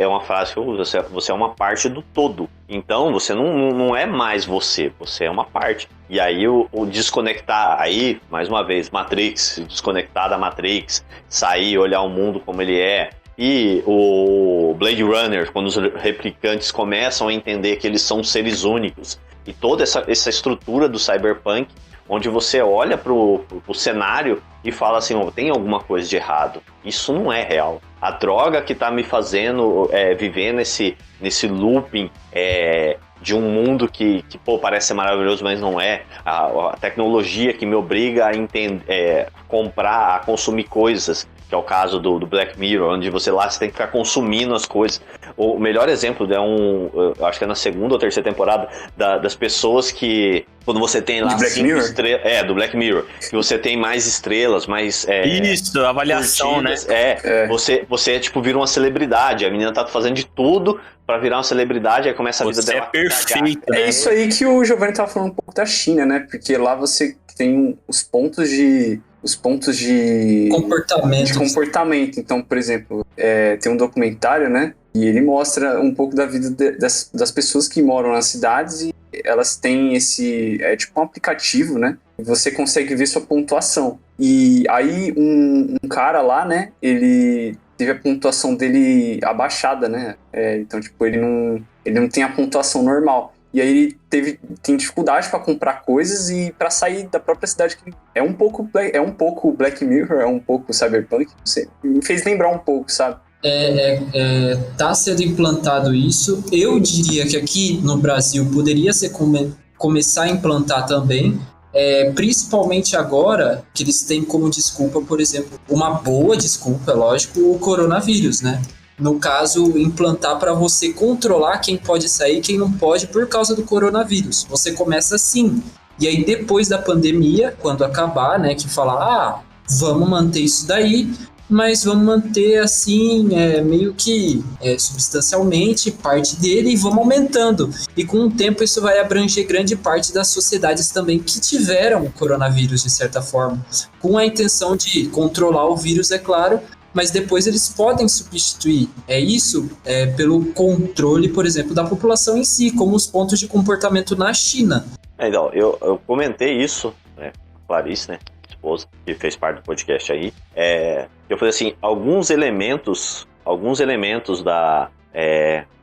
uma frase que eu uso, você é uma parte do todo. Então, você não é mais você é uma parte. E aí, o desconectar, aí, mais uma vez, Matrix, desconectar da Matrix, sair, olhar o mundo como ele é. E o Blade Runner, quando os replicantes começam a entender que eles são seres únicos. E toda essa estrutura do cyberpunk, onde você olha pro cenário e fala assim, tem alguma coisa de errado. Isso não é real. A droga que tá me fazendo viver nesse looping de um mundo que parece ser maravilhoso, mas não é. A tecnologia que me obriga a comprar, a consumir coisas, que é o caso do Black Mirror, onde você tem que ficar consumindo as coisas. O melhor exemplo eu acho que é na segunda ou terceira temporada, das pessoas que, quando você tem lá 5 estrelas... do Black Mirror. Que você tem mais estrelas, mais... Isso, avaliação, curtidas, né? Você tipo, vira uma celebridade. A menina tá fazendo de tudo pra virar uma celebridade, aí começa a vida dela. Você é perfeita, né? É isso aí que o Giovanni tava falando um pouco da China, né? Porque lá você tem os pontos de comportamento. Então, por exemplo, tem um documentário, né? E ele mostra um pouco da vida das pessoas que moram nas cidades, e elas têm tipo um aplicativo, né? E você consegue ver sua pontuação. E aí um cara lá, né? Ele teve a pontuação dele abaixada, né? Então, tipo, ele não tem a pontuação normal. E aí ele tem dificuldade para comprar coisas e para sair da própria cidade. Que é um pouco Black Mirror, é um pouco Cyberpunk. Me fez lembrar um pouco, sabe? Tá sendo implantado isso. Eu diria que aqui no Brasil poderia ser começar a implantar também. Principalmente agora que eles têm como desculpa, por exemplo, uma boa desculpa, é lógico, o coronavírus, né? No caso, implantar para você controlar quem pode sair e quem não pode por causa do coronavírus. Você começa assim. E aí, depois da pandemia, quando acabar, né, que falar, vamos manter isso daí, mas vamos manter assim, meio que substancialmente parte dele e vamos aumentando. E com o tempo isso vai abranger grande parte das sociedades também que tiveram o coronavírus, de certa forma. Com a intenção de controlar o vírus, é claro, mas depois eles podem substituir isso pelo controle, por exemplo, da população em si, como os pontos de comportamento na China. Então, eu comentei isso, né, com a Clarice, né, esposa, que fez parte do podcast aí. Eu falei assim, alguns elementos da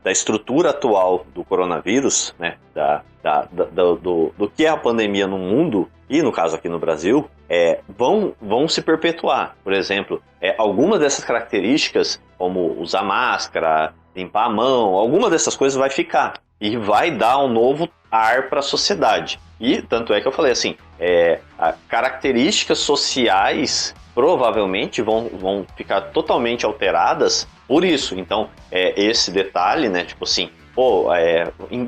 estrutura atual do coronavírus, né, do que é a pandemia no mundo, e no caso aqui no Brasil, vão se perpetuar. Por exemplo, algumas dessas características, como usar máscara, limpar a mão, alguma dessas coisas vai ficar e vai dar um novo ar para a sociedade. E tanto é que eu falei assim, características sociais provavelmente vão ficar totalmente alteradas por isso. Então, esse detalhe, né, tipo assim,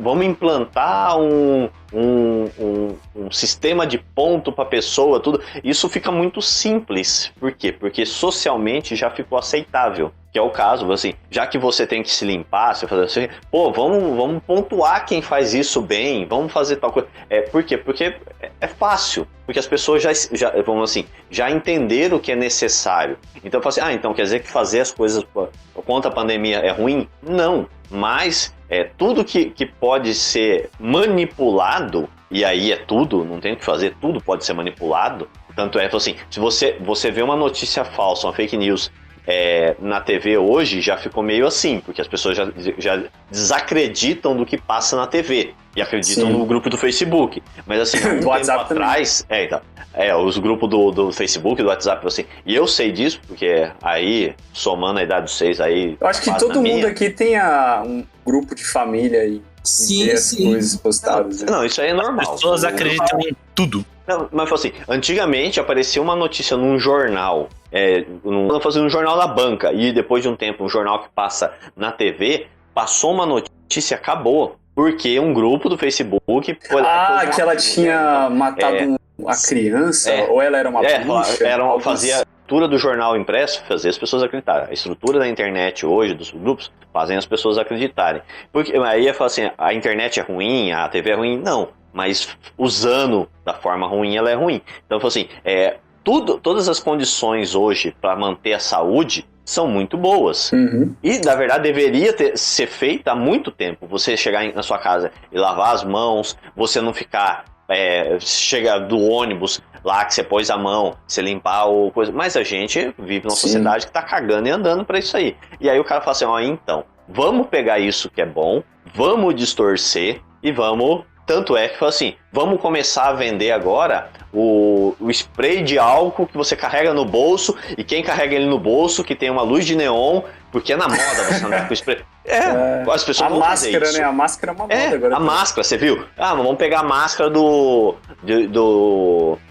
vamos implantar um sistema de ponto para pessoa, tudo. Isso fica muito simples. Por quê? Porque socialmente já ficou aceitável. Que é o caso, assim, já que você tem que se limpar, você fazer assim, vamos pontuar quem faz isso bem, vamos fazer tal coisa. Por quê? Porque é fácil. Porque as pessoas já entenderam o que é necessário. Então eu falo assim, então quer dizer que fazer as coisas contra a pandemia é ruim? Não, mas tudo que pode ser manipulado, e aí é tudo, não tem o que fazer, tudo pode ser manipulado. Tanto assim, se você vê uma notícia falsa, uma fake news na TV hoje, já ficou meio assim, porque as pessoas já desacreditam do que passa na TV e acreditam no grupo do Facebook. Mas assim, um tempo atrás, os grupos do Facebook, do WhatsApp, assim, e eu sei disso, porque aí, somando a idade de vocês aí... Eu acho que todo mundo aqui tem um grupo de família e as coisas postadas. Não, isso aí é normal. As pessoas acreditam em tudo. Não, mas assim, antigamente aparecia uma notícia num jornal, fazendo um jornal da banca, e depois de um tempo, um jornal que passa na TV, passou uma notícia, acabou. Porque um grupo do Facebook... que ela tinha matado a criança, ou ela era uma bruxa. Fazia a estrutura do jornal impresso, fazia as pessoas acreditarem. A estrutura da internet hoje, dos grupos, fazem as pessoas acreditarem. Porque aí ia falar assim, a internet é ruim, a TV é ruim. Não, mas usando da forma ruim, ela é ruim. Então, assim, todas as condições hoje para manter a saúde são muito boas. Uhum. E, na verdade, deveria ser feita há muito tempo. Você chegar na sua casa e lavar as mãos, você não ficar... chegar do ônibus lá que você pôs a mão, você limpar ou coisa... Mas a gente vive numa sociedade que tá cagando e andando para isso aí. E aí o cara fala assim, então, vamos pegar isso que é bom, vamos distorcer e vamos... Tanto é que fala assim, vamos começar a vender agora o spray de álcool que você carrega no bolso, e quem carrega ele no bolso, que tem uma luz de neon, porque é na moda você andar com spray. As pessoas vão fazer máscara, isso. né? A máscara é uma moda agora. A máscara, você viu? Mas vamos pegar a máscara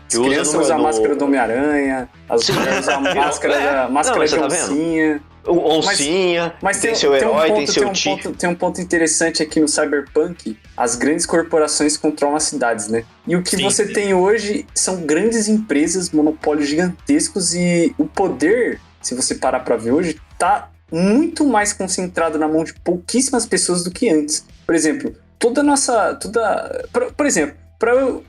As crianças usam a máscara do Homem-Aranha, as mulheres usam a máscara de oncinha. Oncinha, mas tem seu herói, tem seu tipo. Tem um ponto interessante aqui no Cyberpunk, as grandes corporações controlam as cidades, né? E o que você tem hoje são grandes empresas, monopólios gigantescos, e o poder, se você parar pra ver hoje, tá muito mais concentrado na mão de pouquíssimas pessoas do que antes. Por exemplo, por exemplo, para eu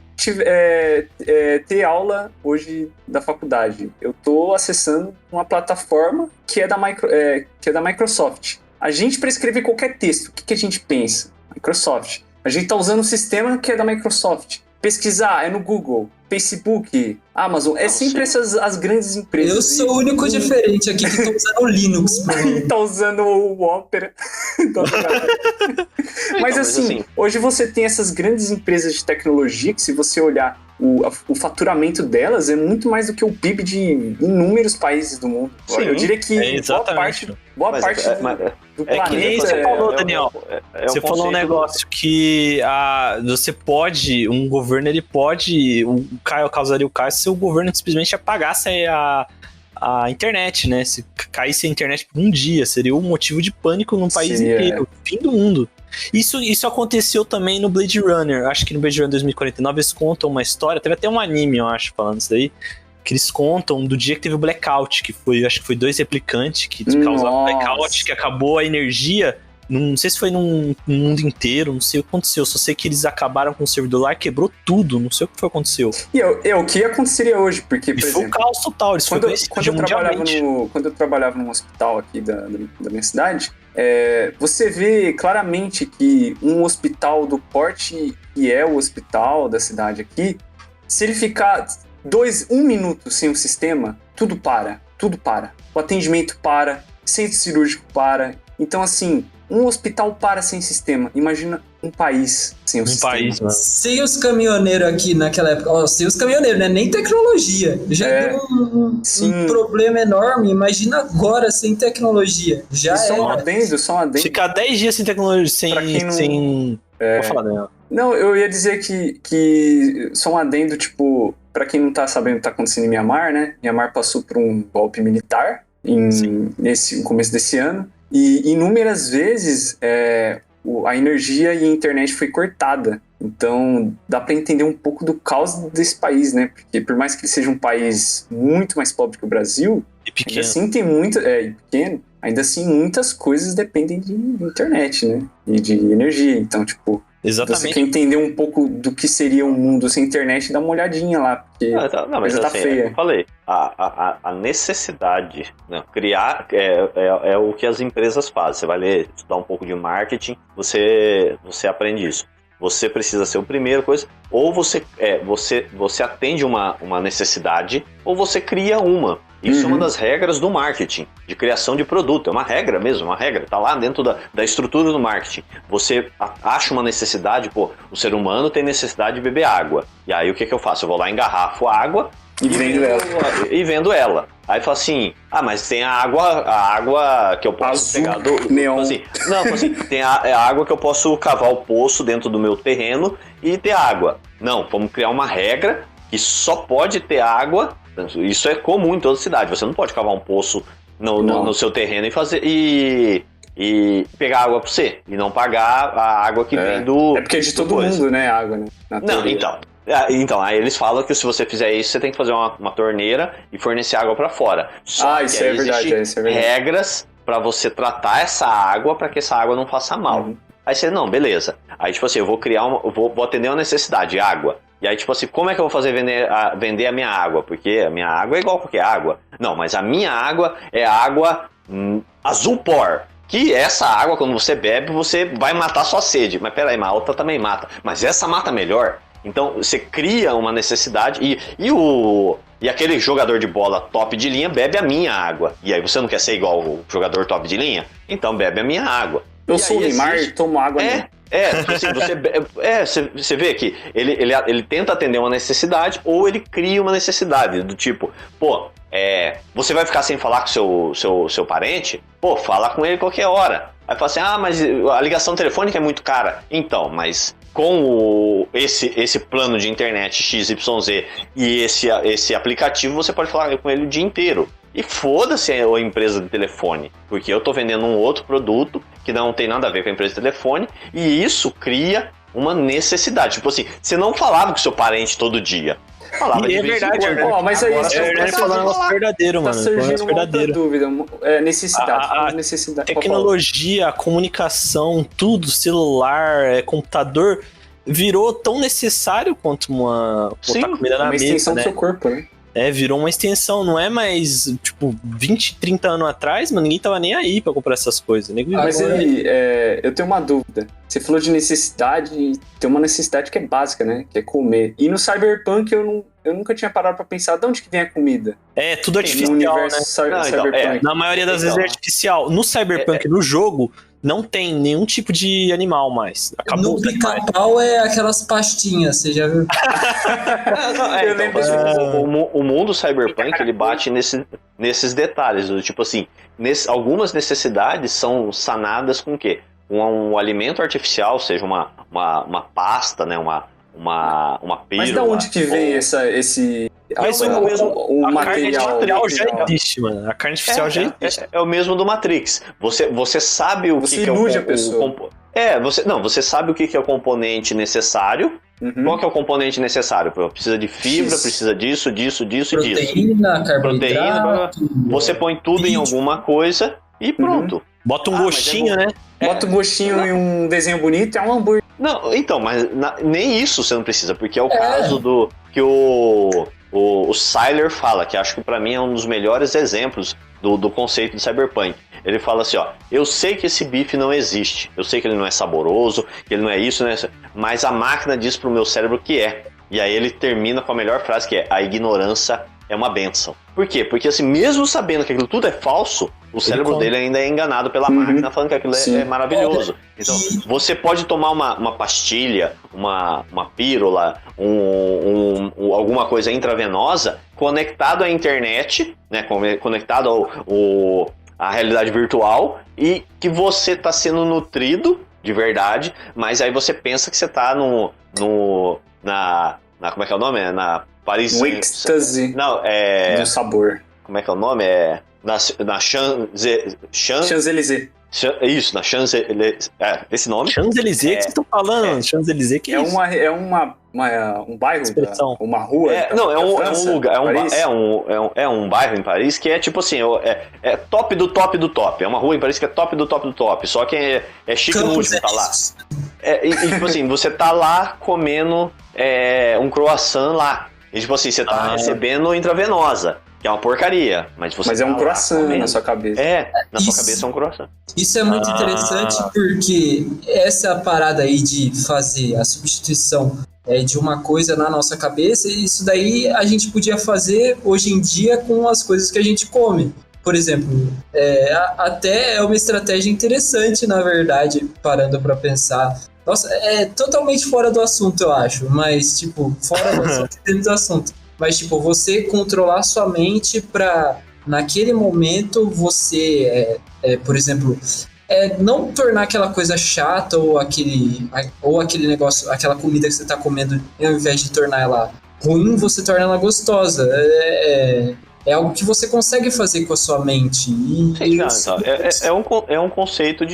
ter aula hoje da faculdade, eu tô acessando uma plataforma que é da Microsoft. A gente, para escrever qualquer texto, o que a gente pensa? Microsoft. A gente tá usando um sistema que é da Microsoft. Pesquisar é no Google, Facebook, Amazon, sempre as grandes empresas. Eu sou o único diferente aqui que tô usando o Linux. E tá usando o Opera. Mas assim, hoje você tem essas grandes empresas de tecnologia que, se você olhar o faturamento delas, é muito mais do que o PIB de inúmeros países do mundo. Sim, eu diria que boa parte do planeta... Que nem você falou, Daniel. Você falou um negócio que um governo, ele pode... causaria o caos se o governo simplesmente apagasse a internet, né? Se caísse a internet por um dia, seria um motivo de pânico num país inteiro, fim do mundo. Isso aconteceu também no Blade Runner. Acho que no Blade Runner 2049 eles contam uma história, teve até um anime, eu acho, falando isso daí, que eles contam do dia que teve o blackout, acho que foi 2 replicantes que causaram blackout, que acabou a energia. Não sei se foi no mundo inteiro, não sei o que aconteceu. Só sei que eles acabaram com o servidor lá, quebrou tudo, não sei o que aconteceu. E o que aconteceria hoje? Porque, por exemplo, foi um caos total, eles foram quando eu trabalhava num hospital aqui da minha cidade, você vê claramente que um hospital do porte, que é o hospital da cidade aqui, se ele ficar 1 minuto sem o sistema, tudo para. O atendimento para, centro cirúrgico para. Então, assim, um hospital para sem sistema. Imagina um país sem o sistema. País, mano. Sem os caminhoneiros aqui naquela época. Sem os caminhoneiros, né? Nem tecnologia. Já deu um problema enorme. Imagina agora sem tecnologia. Só um adendo. Ficar 10 dias sem tecnologia, Vou falar dela. Não, eu ia dizer que só um adendo, tipo, pra quem não tá sabendo o que tá acontecendo em Myanmar, né? Myanmar passou por um golpe militar. no começo desse ano, e inúmeras vezes a energia e a internet foi cortada. Então dá para entender um pouco do caos desse país, né? Porque por mais que ele seja um país muito mais pobre que o Brasil, ainda assim tem pequeno, ainda assim muitas coisas dependem de internet, né? E de energia. Então, tipo, Exatamente. você quer entender um pouco do que seria um mundo sem internet, dá uma olhadinha lá, porque mas tá assim, feia. eu falei, a necessidade, né, criar é o que as empresas fazem. Você vai ler, estudar um pouco de marketing, você aprende isso. Você precisa ser o primeiro coisa, ou você atende uma necessidade, ou você cria uma. Isso é uma das regras do marketing, de criação de produto. É uma regra mesmo, uma regra. Está lá dentro da estrutura do marketing. Você acha uma necessidade, o ser humano tem necessidade de beber água. E aí o que eu faço? Eu vou lá, engarrafo a água e vendo ela. Aí fala assim, mas tem a água que eu posso azul, pegar do neon. assim, tem a água que eu posso cavar o poço dentro do meu terreno e ter água. Não, vamos criar uma regra que só pode ter água. Isso é comum em toda cidade. Você não pode cavar um poço no seu terreno e fazer e pegar água para você e não pagar a água que vem do. É porque é de todo mundo, né? A água, né? Não, então, aí eles falam que se você fizer isso, você tem que fazer uma torneira e fornecer água para fora. Só isso é verdade. Regras para você tratar essa água para que essa água não faça mal. Aí você, não, beleza. Aí, tipo assim, eu vou vou atender uma necessidade, água. E aí, tipo assim, como é que eu vou fazer vender a minha água? Porque a minha água é igual a qualquer água. Não, mas a minha água é água azul por. Que essa água, quando você bebe, você vai matar sua sede. Mas peraí, a outra também mata. Mas essa mata melhor. Então, você cria uma necessidade e aquele jogador de bola top de linha bebe a minha água. E aí, você não quer ser igual o jogador top de linha? Então, bebe a minha água. Eu sou o Neymar e tomo água. Assim, você vê que ele tenta atender uma necessidade ou ele cria uma necessidade do tipo, você vai ficar sem falar com seu parente? Fala com ele qualquer hora. Aí fala assim, mas a ligação telefônica é muito cara. Então, mas com esse plano de internet XYZ e esse aplicativo, você pode falar com ele o dia inteiro. E foda-se a empresa de telefone, porque eu tô vendendo um outro produto que não tem nada a ver com a empresa de telefone, e isso cria uma necessidade. Tipo assim, você não falava com seu parente todo dia. Falava de vez em quando. Mas aí você falando verdadeiro, mano. Tá surgindo uma outra dúvida. Necessidade. Tecnologia, a comunicação, tudo, celular, computador, virou tão necessário quanto botar comida na mesa, extensão né? do seu corpo, né? Virou uma extensão, não é mais, 20, 30 anos atrás, mano, ninguém tava nem aí pra comprar essas coisas. Mas aí, eu tenho uma dúvida. Você falou de necessidade, tem uma necessidade que é básica, né? Que é comer. E no Cyberpunk eu nunca tinha parado pra pensar de onde que vem a comida. É tudo artificial, no universo Cyberpunk. Na maioria das vezes é artificial. No Cyberpunk, no jogo, não tem nenhum tipo de animal mais. Acabou. No Pica-Pau é aquelas pastinhas, você já viu? O mundo Cyberpunk, ele bate nesses detalhes. Tipo assim, algumas necessidades são sanadas com o quê? Um alimento artificial, seja uma pasta, né? Uma pílula. Mas da onde que vem esse... Mas o material já existe, mano. A carne artificial já existe. É o mesmo do Matrix. Você sabe o que ilude a pessoa. Você sabe o que é o componente necessário. Qual que é o componente necessário? Precisa de fibra, precisa disso. Proteína, carboidrato. Você põe tudo em alguma coisa e pronto. Bota um gostinho, né? Bota um gostinho e um desenho bonito, é um hambúrguer. Não, então, mas nem isso você não precisa, porque é o caso do que o Seiler fala, que acho que pra mim é um dos melhores exemplos do conceito de Cyberpunk. Ele fala assim, eu sei que esse bife não existe, eu sei que ele não é saboroso, que ele não é isso, né? Mas a máquina diz pro meu cérebro que é. E aí ele termina com a melhor frase, que é: a ignorância é uma bênção. Por quê? Porque assim, mesmo sabendo que aquilo tudo é falso, o cérebro dele ainda é enganado pela máquina, falando que aquilo é maravilhoso. Então, você pode tomar uma pastilha, uma pílula, alguma coisa intravenosa, conectado à internet, né, conectado à realidade virtual, e que você está sendo nutrido de verdade, mas aí você pensa que você está na como é que é o nome? Na Paris... Um êxtase não, do sabor. Como é que é o nome? na Champs-Élysées. Isso, na Champs-Élysées. Esse nome. Champs-Élysées que vocês estão falando. Champs-Élysées que é isso? Um bairro, uma rua. Um lugar, um bairro em Paris que é tipo assim, é top do top do top. É uma rua em Paris que é top do top do top. Só que é chique no último, tá lá. E tipo assim, você tá lá comendo um croissant lá. E tipo assim, você tá recebendo intravenosa. Que é uma porcaria, mas é um croissant na sua cabeça. Sua cabeça é um croissant. Isso é muito interessante porque essa parada aí de fazer a substituição de uma coisa na nossa cabeça, isso daí a gente podia fazer hoje em dia com as coisas que a gente come. Por exemplo, até é uma estratégia interessante, na verdade, parando pra pensar. Nossa, é totalmente fora do assunto, eu acho, mas, tipo, fora do assunto e dentro do assunto. Mas, tipo, você controlar sua mente pra, naquele momento, você, por exemplo, não tornar aquela coisa chata ou aquele negócio, aquela comida que você tá comendo, ao invés de tornar ela ruim, você torna ela gostosa. É algo que você consegue fazer com a sua mente. É um conceito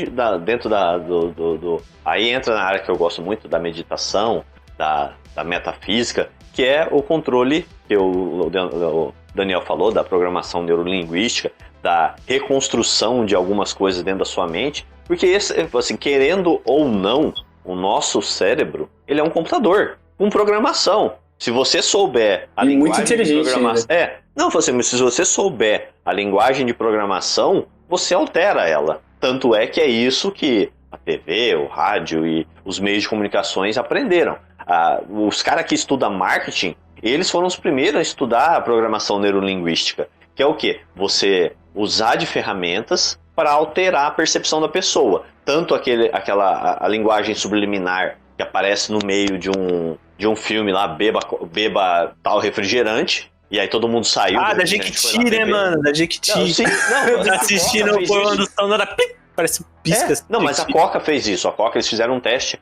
dentro do... Aí entra na área que eu gosto muito, da meditação, da metafísica, que é o controle que o Daniel falou, da programação neurolinguística, da reconstrução de algumas coisas dentro da sua mente, porque, assim, querendo ou não, o nosso cérebro, ele é um computador, com programação. Se você souber a linguagem de programação... se você souber a linguagem de programação, você altera ela. Tanto é que é isso que a TV, o rádio e os meios de comunicações aprenderam. Os caras que estudam marketing, eles foram os primeiros a estudar a programação neurolinguística, que é o quê? Você usar de ferramentas para alterar a percepção da pessoa. Tanto a linguagem subliminar que aparece no meio de um filme lá, beba tal refrigerante, e aí todo mundo saiu. Da Jequiti, né, mano? Da Jequiti. Assistindo o Porno Sonora, parece piscas. Mas a Coca fez isso. A Coca, eles fizeram um teste.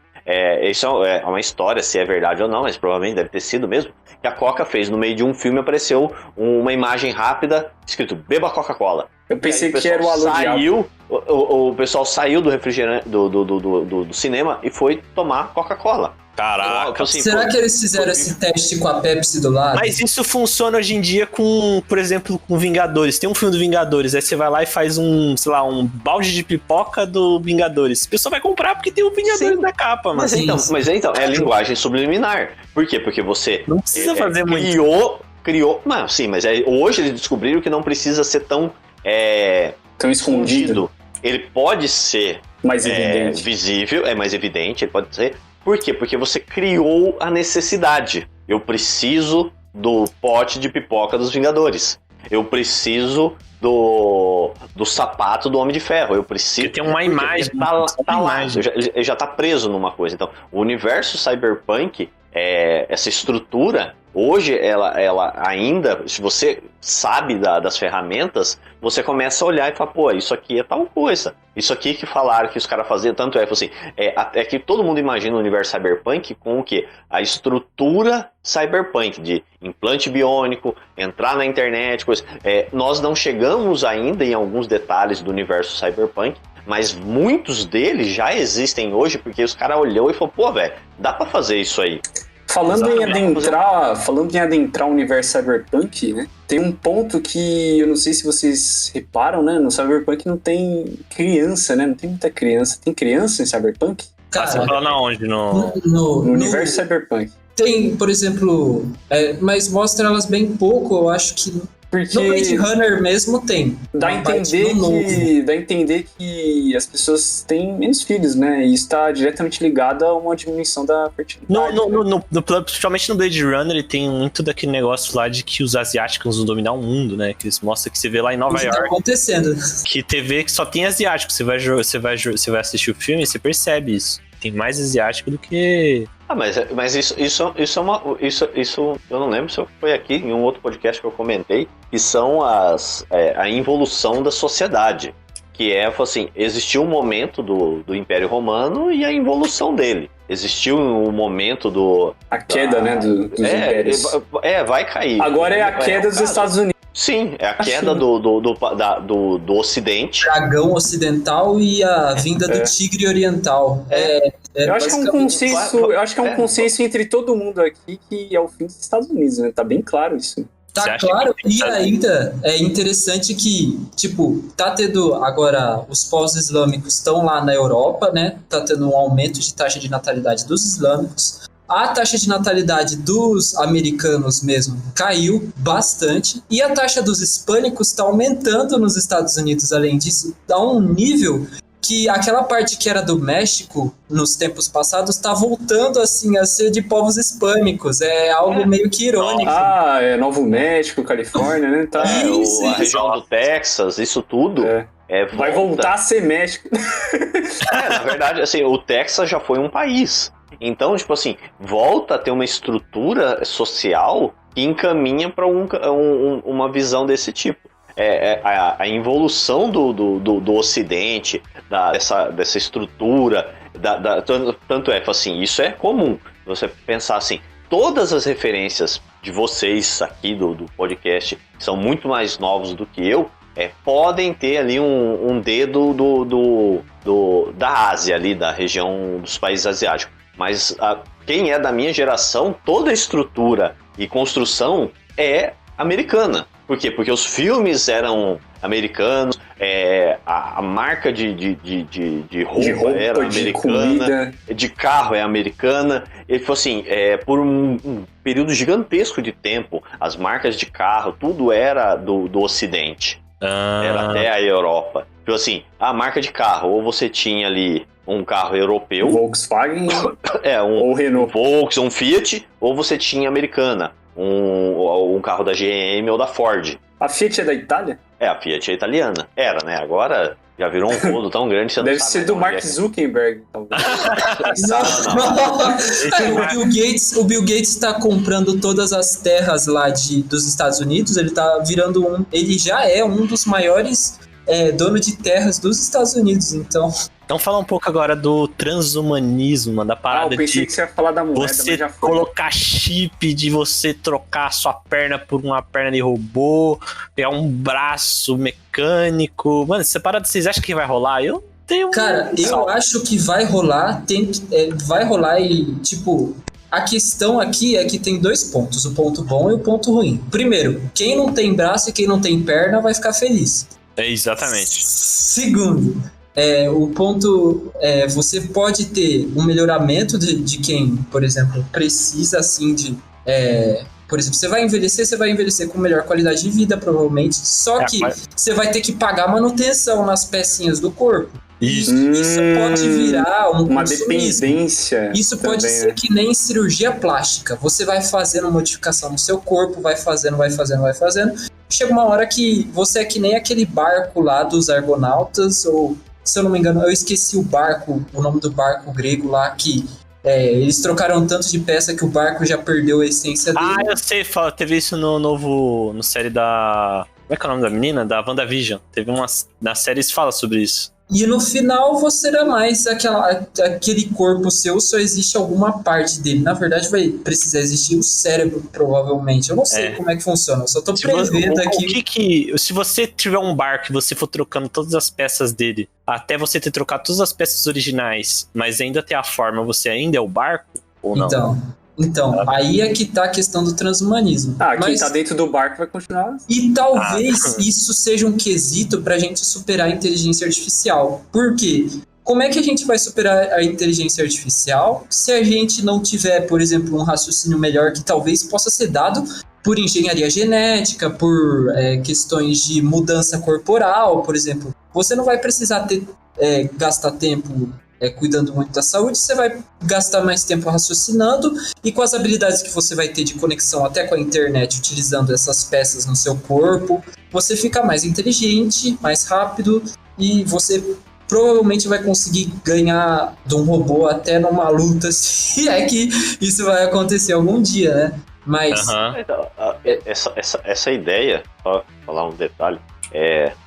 Isso é uma história, se é verdade ou não, mas provavelmente deve ter sido mesmo. Que a Coca fez, no meio de um filme, apareceu uma imagem rápida, escrito, beba Coca-Cola. Eu pensei que era o aluguel. O pessoal saiu do refrigerante, do cinema e foi tomar Coca-Cola. Caraca. Será que eles fizeram esse teste com a Pepsi do lado? Mas isso funciona hoje em dia com, por exemplo, com Vingadores. Tem um filme do Vingadores, aí você vai lá e faz um balde de pipoca do Vingadores. A pessoa vai comprar porque tem o Vingadores na capa, mano. Mas então, é linguagem subliminar. Por quê? Porque você não precisa fazer criou... Mas hoje eles descobriram que não precisa ser tão escondido. Ele pode ser mais evidente. Visível, é mais evidente, ele pode ser... Por quê? Porque você criou a necessidade. Eu preciso do pote de pipoca dos Vingadores. Eu preciso do sapato do Homem de Ferro. Eu preciso... Tem uma imagem. Tá lá. Ele já tá preso numa coisa. Então, o universo cyberpunk, essa estrutura, hoje, ela ainda, se você sabe das ferramentas, você começa a olhar e fala, pô, isso aqui é tal coisa. Isso aqui que falaram que os caras faziam, tanto assim, é que todo mundo imagina o universo cyberpunk com o quê? A estrutura cyberpunk, de implante biônico, entrar na internet, coisa. Nós não chegamos ainda em alguns detalhes do universo cyberpunk, mas muitos deles já existem hoje, porque os caras olhou e falou, pô, velho, dá pra fazer isso aí. Falando em adentrar o universo cyberpunk, né? Tem um ponto que eu não sei se vocês reparam, né? No cyberpunk não tem criança, né? Não tem muita criança. Tem criança em cyberpunk? Cara, você fala na onde? No universo cyberpunk. Tem, por exemplo, mas mostra elas bem pouco, eu acho que... Porque no Blade Runner mesmo tem. Dá a entender que as pessoas têm menos filhos, né? E isso está diretamente ligado a uma diminuição da fertilidade. Principalmente no Blade Runner, ele tem muito daquele negócio lá de que os asiáticos vão dominar o mundo, né? Que eles mostram que você vê lá em Nova York. Tá acontecendo. Que TV que só tem asiático. Você vai assistir o filme e você percebe isso. Tem mais asiático do que... Mas isso eu não lembro se foi aqui em um outro podcast que eu comentei, que são a involução da sociedade, que assim, existiu um momento do Império Romano e a involução dele. Existiu um momento. A queda, né, dos impérios. Vai cair. Agora é a queda dos Estados Unidos. Sim, é a queda do Ocidente. Dragão ocidental e a vinda do tigre oriental. Eu acho que é um consenso, consenso entre todo mundo aqui que é o fim dos Estados Unidos, né? Tá bem claro isso. Tá claro, e ainda é interessante que, tipo, tá tendo agora, os povos islâmicos estão lá na Europa, né? Tá tendo um aumento de taxa de natalidade dos islâmicos. A taxa de natalidade dos americanos mesmo caiu bastante. E a taxa dos hispânicos está aumentando nos Estados Unidos, além disso, dá um nível que aquela parte que era do México nos tempos passados está voltando assim a ser de povos hispânicos. É algo meio que irônico. É Novo México, Califórnia, né? Tá. A região do Texas, isso tudo. Vai voltar a ser México. Na verdade, assim, o Texas já foi um país. Então, tipo assim, volta a ter uma estrutura social que encaminha para uma visão desse tipo. A involução do Ocidente, dessa estrutura, tanto é que assim, isso é comum. Você pensar assim, todas as referências de vocês aqui do podcast, que são muito mais novos do que eu, podem ter ali um dedo da Ásia, ali, da região dos países asiáticos. Mas quem é da minha geração, toda a estrutura e construção é americana. Por quê? Porque os filmes eram americanos, a marca de roupa era americana, de carro é americana. Ele falou assim, por um período gigantesco de tempo, as marcas de carro, tudo era do Ocidente. Era até a Europa. Tipo assim, a marca de carro, ou você tinha ali um carro europeu, Volkswagen ou Renault, um Fiat, ou você tinha americana, um carro da GM ou da Ford. A Fiat é da Itália? A Fiat é italiana. Era, né? Agora já virou um rodo tão grande que você Deve não sabe. Deve ser do Mark Zuckerberg, talvez. O Bill Gates está comprando todas as terras lá dos Estados Unidos. Ele tá virando ele já é um dos maiores dono de terras dos Estados Unidos, então fala um pouco agora do transhumanismo, da parada eu pensei de que você ia falar da moeda, você mas já foi. Colocar chip, de você trocar a sua perna por uma perna de robô, pegar um braço mecânico. Mano, essa parada, vocês acham que vai rolar? Eu tenho eu acho que vai rolar, vai rolar e, tipo, a questão aqui é que tem dois pontos, o ponto bom e o ponto ruim. Primeiro, quem não tem braço e quem não tem perna vai ficar feliz. Exatamente. Segundo, o ponto você pode ter um melhoramento de quem, por exemplo, precisa assim de... por exemplo, você vai envelhecer com melhor qualidade de vida, provavelmente, só que você vai ter que pagar manutenção nas pecinhas do corpo. Isso pode virar uma dependência. Isso também pode ser que nem cirurgia plástica. Você vai fazendo modificação no seu corpo, vai fazendo. Chega uma hora que você é que nem aquele barco lá dos Argonautas, ou, se eu não me engano, eu esqueci o nome do barco grego lá, que eles trocaram tanto de peça que o barco já perdeu a essência dele. Eu sei, teve isso no série da... Como é que é o nome da menina? Da WandaVision. Teve na série que fala sobre isso. E no final você era mais aquele corpo seu, só existe alguma parte dele. Na verdade vai precisar existir o cérebro, provavelmente. Eu não sei como é que funciona, eu só tô prevendo aqui. Se você tiver um barco e você for trocando todas as peças dele, até você ter trocado todas as peças originais, mas ainda ter a forma, você ainda é o barco? Ou não? Então, aí é que tá a questão do transhumanismo. Quem tá dentro do barco vai continuar. E talvez isso seja um quesito pra gente superar a inteligência artificial. Por quê? Como é que a gente vai superar a inteligência artificial se a gente não tiver, por exemplo, um raciocínio melhor que talvez possa ser dado por engenharia genética, por questões de mudança corporal, por exemplo. Você não vai precisar gastar tempo cuidando muito da saúde, você vai gastar mais tempo raciocinando, e com as habilidades que você vai ter de conexão até com a internet, utilizando essas peças no seu corpo, você fica mais inteligente, mais rápido, e você provavelmente vai conseguir ganhar de um robô até numa luta, se é que isso vai acontecer algum dia, né? Mas... Então, essa ideia, só falar um detalhe,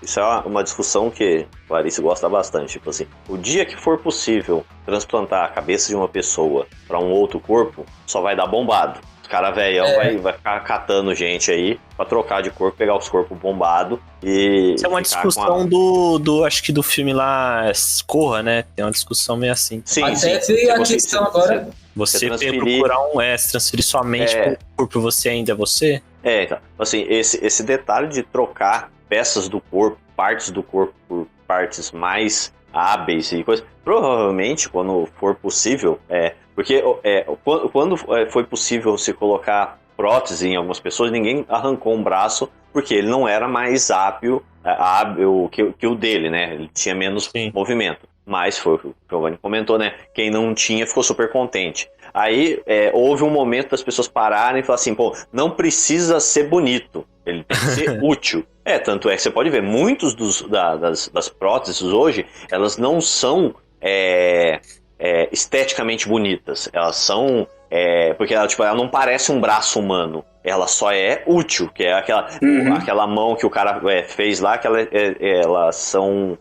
isso é uma discussão que o Clarice gosta bastante. Tipo assim, o dia que for possível transplantar a cabeça de uma pessoa para um outro corpo, só vai dar bombado. Os caras velhão vai ficar catando gente aí pra trocar de corpo, pegar os corpos bombados e... Isso é uma discussão acho que do filme lá, Corra, né? Tem uma discussão meio assim. Sim, Até veio a questão agora... Você procurar transferir sua mente pro corpo, você ainda é você? Então, assim, esse detalhe de trocar peças do corpo, partes do corpo por partes mais hábeis e coisas, provavelmente, quando for possível, porque quando foi possível se colocar prótese em algumas pessoas, ninguém arrancou um braço, porque ele não era mais hábil que o dele, né? Ele tinha menos movimento. Mas foi o que o Giovanni comentou, né? Quem não tinha ficou super contente. Aí houve um momento das pessoas pararem e falar assim, pô, não precisa ser bonito, ele tem que ser útil. Tanto é que você pode ver, muitos das próteses hoje, elas não são esteticamente bonitas. Elas são... porque ela não parece um braço humano. Ela só é útil, que é aquela mão que o cara fez lá, que elas são...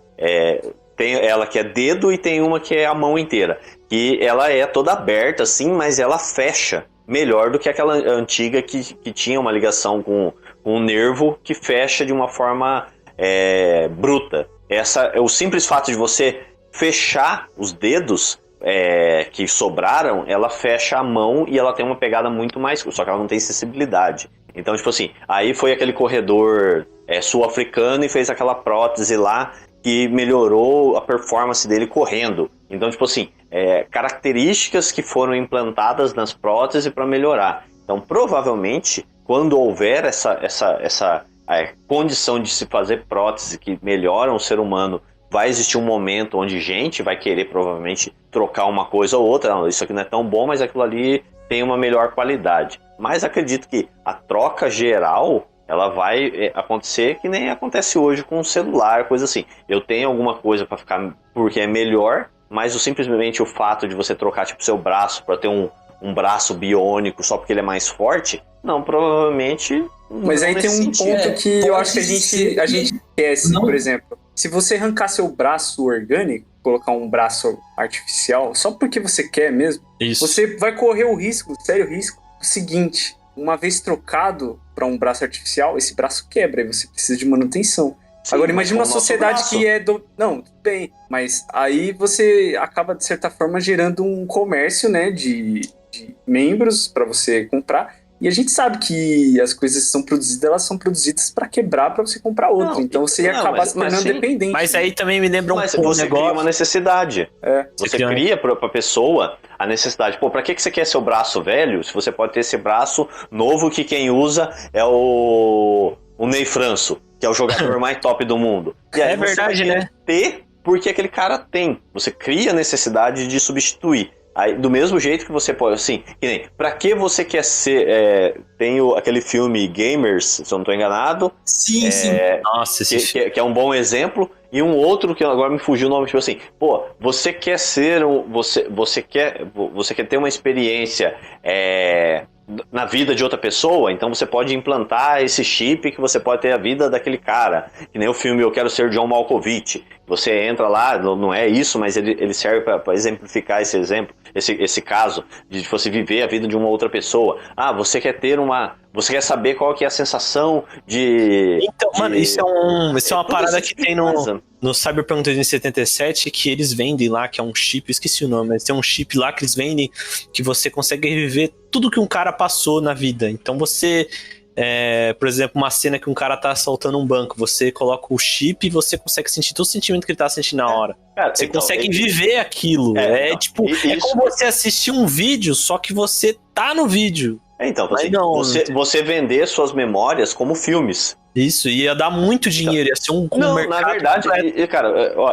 tem ela que é dedo e tem uma que é a mão inteira. Que ela é toda aberta, assim, mas ela fecha melhor do que aquela antiga que tinha uma ligação com um nervo que fecha de uma forma bruta. O simples fato de você fechar os dedos que sobraram, ela fecha a mão e ela tem uma pegada muito mais... Só que ela não tem sensibilidade. Então, tipo assim, aí foi aquele corredor sul-africano e fez aquela prótese lá que melhorou a performance dele correndo. Então, tipo assim, características que foram implantadas nas próteses para melhorar. Então, provavelmente, quando houver essa condição de se fazer prótese que melhoram o ser humano, vai existir um momento onde gente vai querer, provavelmente, trocar uma coisa ou outra. Não, isso aqui não é tão bom, mas aquilo ali tem uma melhor qualidade. Mas acredito que a troca geral... ela vai acontecer que nem acontece hoje com o celular, coisa assim. Eu tenho alguma coisa para ficar porque é melhor, mas simplesmente o fato de você trocar tipo seu braço para ter um braço biônico só porque ele é mais forte, não, provavelmente... Mas aí tem um ponto que eu acho que a gente esquece, por exemplo. Se você arrancar seu braço orgânico, colocar um braço artificial, só porque você quer mesmo, você vai correr o risco, sério risco, o seguinte... Uma vez trocado para um braço artificial, esse braço quebra e você precisa de manutenção. Sim, agora imagina uma sociedade que Não, tudo bem, mas aí você acaba, de certa forma, gerando um comércio, né, de membros para você comprar. E a gente sabe que as coisas que são produzidas, elas são produzidas para quebrar, para você comprar outro. Então você ia acabar se tornando dependente. Mas aí também me lembra você cria uma necessidade. Você cria para a pessoa a necessidade. Pô, pra que você quer seu braço velho se você pode ter esse braço novo que quem usa é o Ney Franço, que é o jogador mais top do mundo. E aí verdade, né? Ter porque aquele cara tem. Você cria a necessidade de substituir. Aí, do mesmo jeito que você pode, assim, que nem, pra que você quer ser, tem aquele filme Gamers, se eu não tô enganado. Sim. Nossa, que é um bom exemplo. E um outro que agora me fugiu o nome, tipo assim, pô, você quer ser você quer ter uma experiência na vida de outra pessoa, então você pode implantar esse chip que você pode ter a vida daquele cara. Que nem o filme Eu Quero Ser John Malkovich. Você entra lá, não é isso, mas ele serve para exemplificar esse caso de você viver a vida de uma outra pessoa. Você você quer saber qual que é a sensação de... Então, mano, isso é uma parada que tem no Cyberpunk 2077, que eles vendem lá, que é um chip, esqueci o nome, mas tem um chip lá que eles vendem que você consegue reviver tudo que um cara passou na vida. Então você... por exemplo, uma cena que um cara tá assaltando um banco, você coloca o chip e você consegue sentir todo o sentimento que ele tá sentindo na hora. Cara, você consegue viver aquilo. É como você assistir um vídeo, só que você tá no vídeo. Então, você vender suas memórias como filmes. Isso, ia dar muito dinheiro, ia ser um mercado. Na verdade, cara,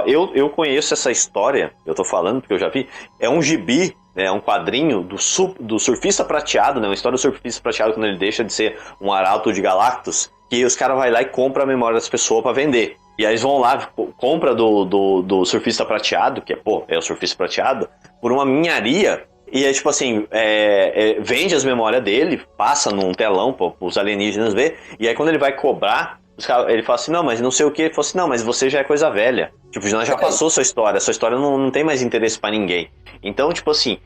eu conheço essa história, eu tô falando porque eu já vi, é um gibi, um quadrinho do surfista prateado, né? Uma história do surfista prateado quando ele deixa de ser um arauto de Galactus, que os caras vão lá e compram a memória das pessoas pra vender. E aí eles vão lá, compra do surfista prateado, que é o surfista prateado, por uma ninharia. E é tipo assim, vende as memórias dele, passa num telão para os alienígenas ver, e aí quando ele vai cobrar, ele fala assim, não, mas não sei o que, ele fala assim, não, mas você já é coisa velha. Tipo, já passou sua história não tem mais interesse para ninguém. Então, tipo assim,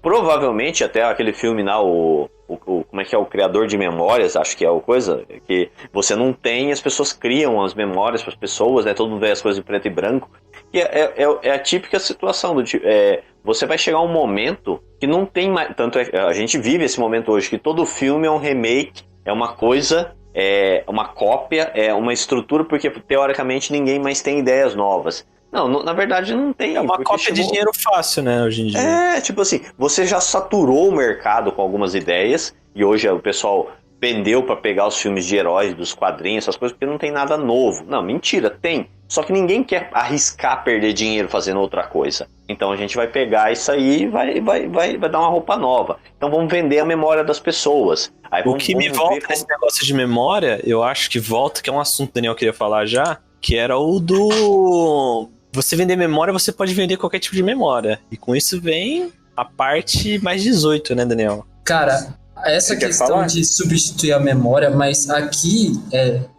provavelmente até aquele filme lá, o como é que é, o criador de memórias, acho que é a coisa, que você não tem, as pessoas criam as memórias para as pessoas, né? Todo mundo vê as coisas em preto e branco. E é a típica situação do tipo, você vai chegar um momento que não tem mais, tanto a gente vive esse momento hoje, que todo filme é um remake, é uma coisa, é uma cópia, é uma estrutura, porque teoricamente ninguém mais tem ideias novas. Não, na verdade não tem. É uma cópia de dinheiro fácil, né, hoje em dia. Tipo assim, você já saturou o mercado com algumas ideias, e hoje o pessoal pendeu pra pegar os filmes de heróis, dos quadrinhos, essas coisas, porque não tem nada novo. Não, mentira, tem. Só que ninguém quer arriscar perder dinheiro fazendo outra coisa. Então a gente vai pegar isso aí e vai dar uma roupa nova. Então vamos vender a memória das pessoas. Aí o que me volta nesse negócio de memória, eu acho que volta, que é um assunto que o Daniel queria falar já, que era o do... Você vender memória, você pode vender qualquer tipo de memória. E com isso vem a parte mais 18, né, Daniel? Cara, essa questão de substituir a memória, mas aqui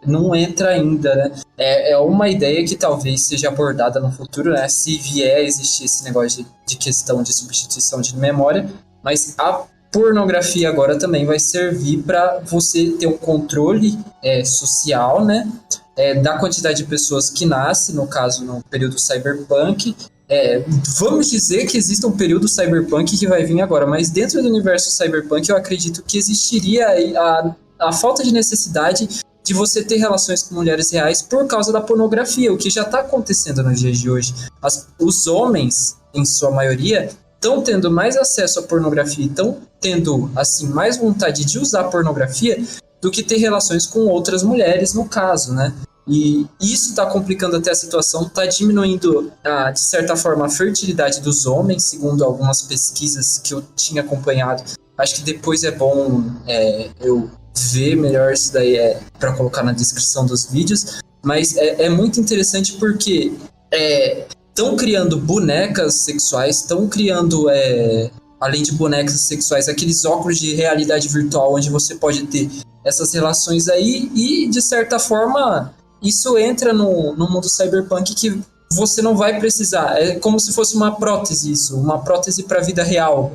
não entra ainda, né? É uma ideia que talvez seja abordada no futuro, né? Se vier a existir esse negócio de questão de substituição de memória. Mas a pornografia agora também vai servir para você ter um controle social, né? Da quantidade de pessoas que nascem, no caso, no período cyberpunk. Vamos dizer que existe um período cyberpunk que vai vir agora, mas dentro do universo cyberpunk eu acredito que existiria a falta de necessidade de você ter relações com mulheres reais por causa da pornografia, o que já está acontecendo nos dias de hoje. Os homens, em sua maioria, estão tendo mais acesso à pornografia, estão tendo assim, mais vontade de usar pornografia do que ter relações com outras mulheres, no caso, né? E isso está complicando até a situação, está diminuindo, de certa forma, a fertilidade dos homens, segundo algumas pesquisas que eu tinha acompanhado. Acho que depois é bom eu ver melhor isso daí para colocar na descrição dos vídeos, mas é muito interessante porque estão criando bonecas sexuais, estão criando, além de bonecas sexuais, aqueles óculos de realidade virtual onde você pode ter essas relações aí e, de certa forma... Isso entra no mundo cyberpunk que você não vai precisar. É como se fosse uma prótese isso. Uma prótese para a vida real,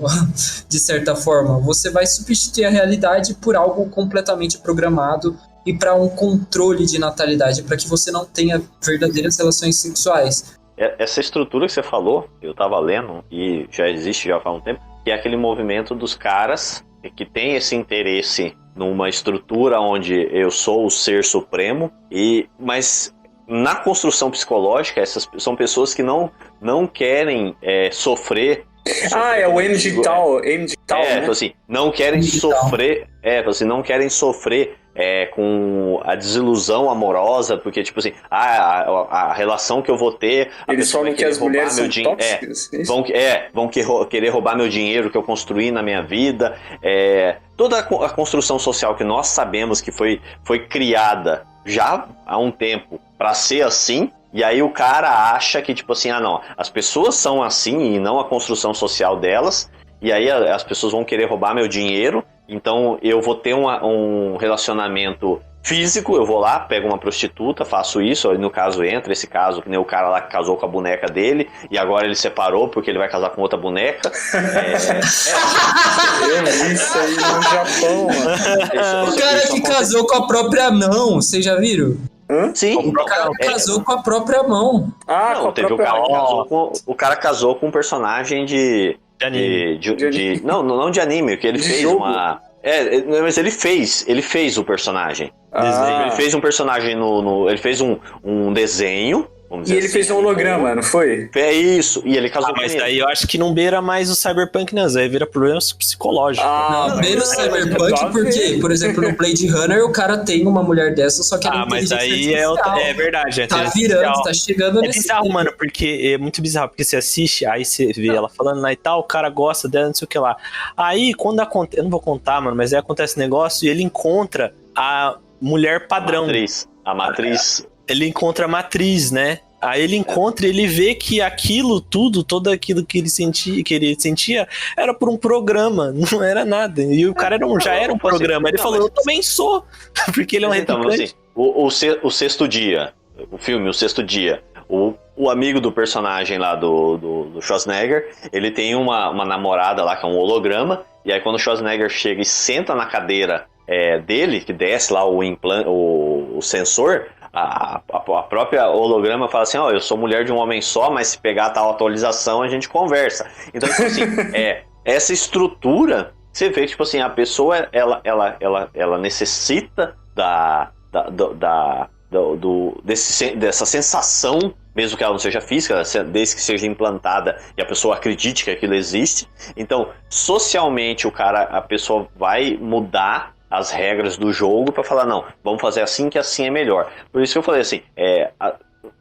de certa forma. Você vai substituir a realidade por algo completamente programado e para um controle de natalidade, para que você não tenha verdadeiras relações sexuais. Essa estrutura que você falou, eu estava lendo, e já existe já faz um tempo, que é aquele movimento dos caras que tem esse interesse numa estrutura onde eu sou o ser supremo, mas na construção psicológica, essas são pessoas que não querem sofrer. É o M digital, né? Assim, não querem sofrer, assim, não querem sofrer com a desilusão amorosa, porque, tipo assim, a relação que eu vou ter... Eles falam que as mulheres são tóxicas? Vão querer roubar meu dinheiro que eu construí na minha vida. Toda a construção social que nós sabemos que foi criada já há um tempo para ser assim, e aí o cara acha que, tipo assim, não, as pessoas são assim e não a construção social delas, e aí as pessoas vão querer roubar meu dinheiro, então eu vou ter um relacionamento físico, eu vou lá, pego uma prostituta, faço isso, no caso entra esse caso, que nem o cara lá que casou com a boneca dele, e agora ele separou porque ele vai casar com outra boneca. Eu vi isso aí no Japão, mano. O cara que casou com a própria mão, vocês já viram? Sim, o cara casou com a própria mão. Não, teve o cara que casou o cara casou com um personagem de anime. Não de anime, que ele fez jogo. Mas ele fez o personagem. Ele fez um personagem ele fez um desenho. E ele fez um holograma, não foi? É isso, e ele casou com ele. Mas daí eu acho que não beira mais o cyberpunk, não. Aí vira problemas psicológicos. Não, beira o cyberpunk porque, por exemplo, no Blade Runner o cara tem uma mulher dessa, só que mas aí é verdade. Tá virando, tá chegando nesse... É bizarro, mano, porque é muito bizarro, porque você assiste, aí você vê ela falando lá e tal, o cara gosta dela, não sei o que lá. Aí, quando acontece, eu não vou contar, mano, mas aí acontece negócio e ele encontra a mulher padrão. A matriz. Ele encontra a matriz, né? Aí ele encontra e ele vê que todo aquilo que ele sentia era por um programa, não era nada. E o cara já era um programa. Ele falou, eu também sou, porque ele é um replicante. Assim, o Sexto Dia, o filme O Sexto Dia, o amigo do personagem lá do Schwarzenegger, ele tem uma namorada lá que é um holograma, E aí quando o Schwarzenegger chega e senta na cadeira dele, que desce lá o sensor, a própria holograma fala assim, eu sou mulher de um homem só, mas se pegar tal atualização a gente conversa. Então, tipo assim, essa estrutura, você vê que, tipo assim, a pessoa, ela necessita dessa sensação, mesmo que ela não seja física, desde que seja implantada e a pessoa acredite que aquilo existe. Então, socialmente, a pessoa vai mudar as regras do jogo para falar, não, vamos fazer assim que assim é melhor. Por isso que eu falei assim,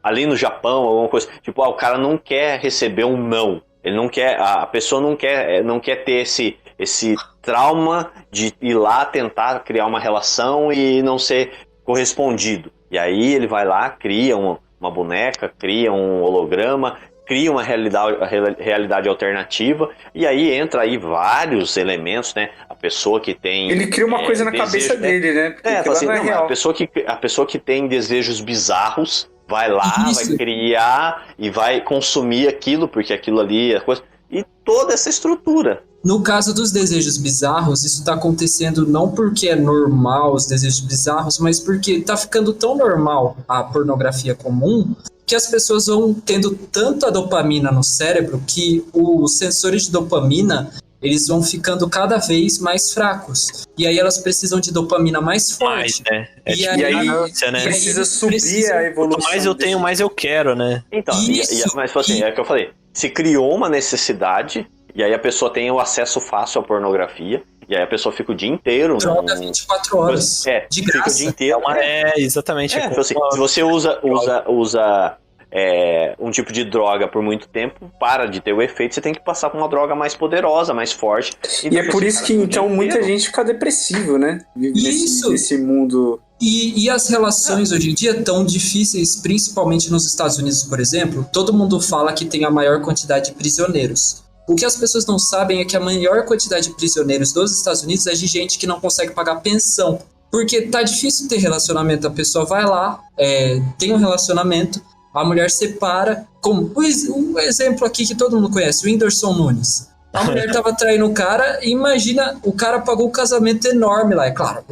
ali no Japão, alguma coisa, tipo, o cara não quer receber um não. Ele não quer, a pessoa não quer ter esse trauma de ir lá tentar criar uma relação e não ser correspondido. E aí ele vai lá, cria uma boneca, cria um holograma, cria uma realidade alternativa, e aí entra aí vários elementos, né? A pessoa que tem... Ele cria uma coisa na cabeça dele, né? Porque assim, não é real. A pessoa que tem desejos bizarros vai lá, vai criar e vai consumir aquilo, porque aquilo ali é coisa... E toda essa estrutura. No caso dos desejos bizarros, isso está acontecendo não porque é normal os desejos bizarros, mas porque está ficando tão normal a pornografia comum que as pessoas vão tendo tanta dopamina no cérebro que os sensores de dopamina, eles vão ficando cada vez mais fracos. E aí elas precisam de dopamina mais forte. Né? E aí precisa subir a evolução. Quanto mais eu tenho, mais eu quero, né? Então, mas assim, é o que eu falei. Se criou uma necessidade, e aí a pessoa tem o acesso fácil à pornografia, e aí a pessoa fica o dia inteiro... Droga 24 horas, de graça. Fica o dia inteiro. Exatamente. Assim, se você usa um tipo de droga por muito tempo, para de ter o efeito, você tem que passar por uma droga mais poderosa, mais forte. E é por isso que, então, muita gente fica depressivo, né? Nesse mundo... E as relações hoje em dia tão difíceis, principalmente nos Estados Unidos, por exemplo, todo mundo fala que tem a maior quantidade de prisioneiros. O que as pessoas não sabem é que a maior quantidade de prisioneiros dos Estados Unidos é de gente que não consegue pagar pensão. Porque tá difícil ter relacionamento, a pessoa vai lá, tem um relacionamento, a mulher separa, como um exemplo aqui que todo mundo conhece, o Whindersson Nunes. A mulher tava traindo o cara e imagina, o cara pagou um casamento enorme lá, é claro.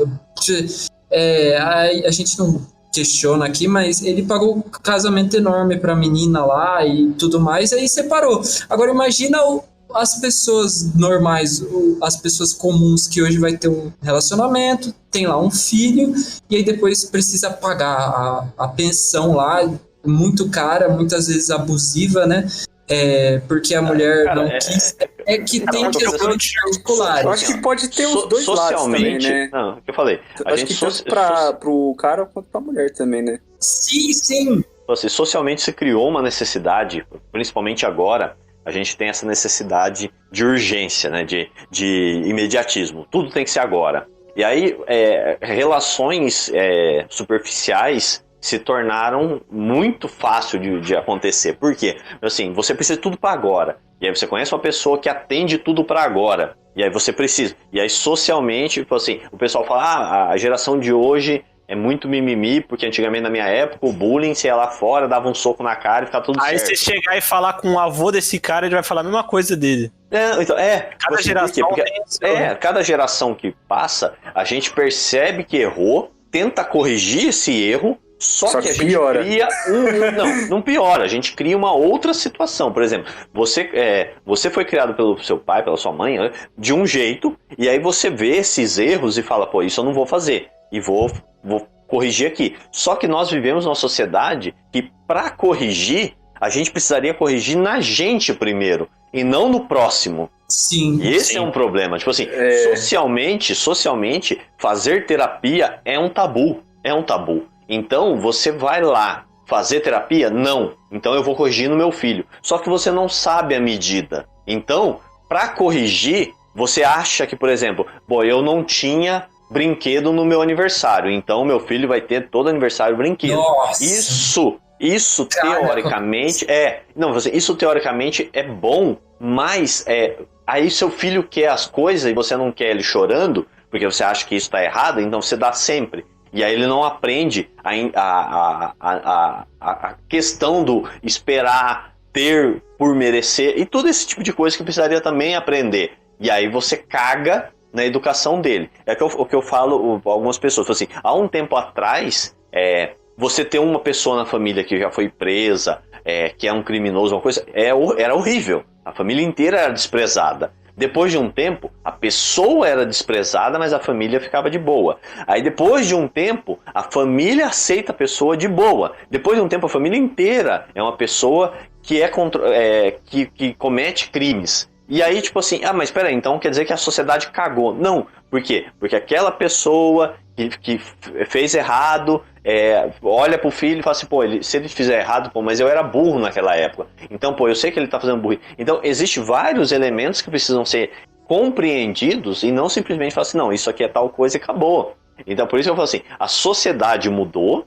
A gente não questiona aqui, mas ele pagou um casamento enorme pra menina lá e tudo mais, e aí separou. Agora imagina as pessoas normais, as pessoas comuns que hoje vai ter um relacionamento, tem lá um filho, e aí depois precisa pagar a pensão lá, muito cara, muitas vezes abusiva, né? Porque a mulher não quis. Que tem questões particulares. Eu acho que pode ter os dois lados também, né? Não, o que eu falei. Acho que tanto pro cara quanto pra mulher também, né? Sim. Assim, socialmente se criou uma necessidade, principalmente agora, a gente tem essa necessidade de urgência, né? De imediatismo. Tudo tem que ser agora. E aí, relações superficiais se tornaram muito fácil de acontecer. Por quê? Assim, você precisa de tudo para agora. E aí você conhece uma pessoa que atende tudo para agora. E aí você precisa. E aí socialmente, tipo assim, o pessoal fala, a geração de hoje é muito mimimi, porque antigamente na minha época o bullying, você ia lá fora, dava um soco na cara e ficava tudo certo. Aí você chegar e falar com o avô desse cara, ele vai falar a mesma coisa dele. Então, cada geração cada geração que passa, a gente percebe que errou, tenta corrigir esse erro, só que a gente cria não piora, a gente cria uma outra situação. Por exemplo, você foi criado pelo seu pai, pela sua mãe, né, de um jeito, e aí você vê esses erros e fala, pô, isso eu não vou fazer, e vou corrigir aqui. Só que nós vivemos numa sociedade que, para corrigir, a gente precisaria corrigir na gente primeiro, e não no próximo. Sim. E esse é um problema. Tipo assim, socialmente, fazer terapia é um tabu. Então, você vai lá fazer terapia? Não. Então, eu vou corrigir no meu filho. Só que você não sabe a medida. Então, para corrigir, você acha que, por exemplo, eu não tinha brinquedo no meu aniversário. Então, meu filho vai ter todo aniversário brinquedo. Nossa. Isso teoricamente isso teoricamente é bom, mas aí seu filho quer as coisas e você não quer ele chorando, porque você acha que isso está errado, então você dá sempre. E aí ele não aprende a questão do esperar, ter por merecer, e todo esse tipo de coisa que precisaria também aprender. E aí você caga na educação dele. É o que eu falo para algumas pessoas. Assim, há um tempo atrás, você ter uma pessoa na família que já foi presa, que é um criminoso, uma coisa, era horrível. A família inteira era desprezada. Depois de um tempo, a pessoa era desprezada, mas a família ficava de boa. Aí depois de um tempo, a família aceita a pessoa de boa. Depois de um tempo, a família inteira é uma pessoa que que comete crimes. E aí, tipo assim, mas peraí, então quer dizer que a sociedade cagou. Não, por quê? Porque aquela pessoa que fez errado, olha pro filho e fala assim, se ele fizer errado, mas eu era burro naquela época. Então, eu sei que ele tá fazendo burro. Então, existem vários elementos que precisam ser compreendidos e não simplesmente falar assim, não, isso aqui é tal coisa e acabou. Então, por isso eu falo assim, a sociedade mudou,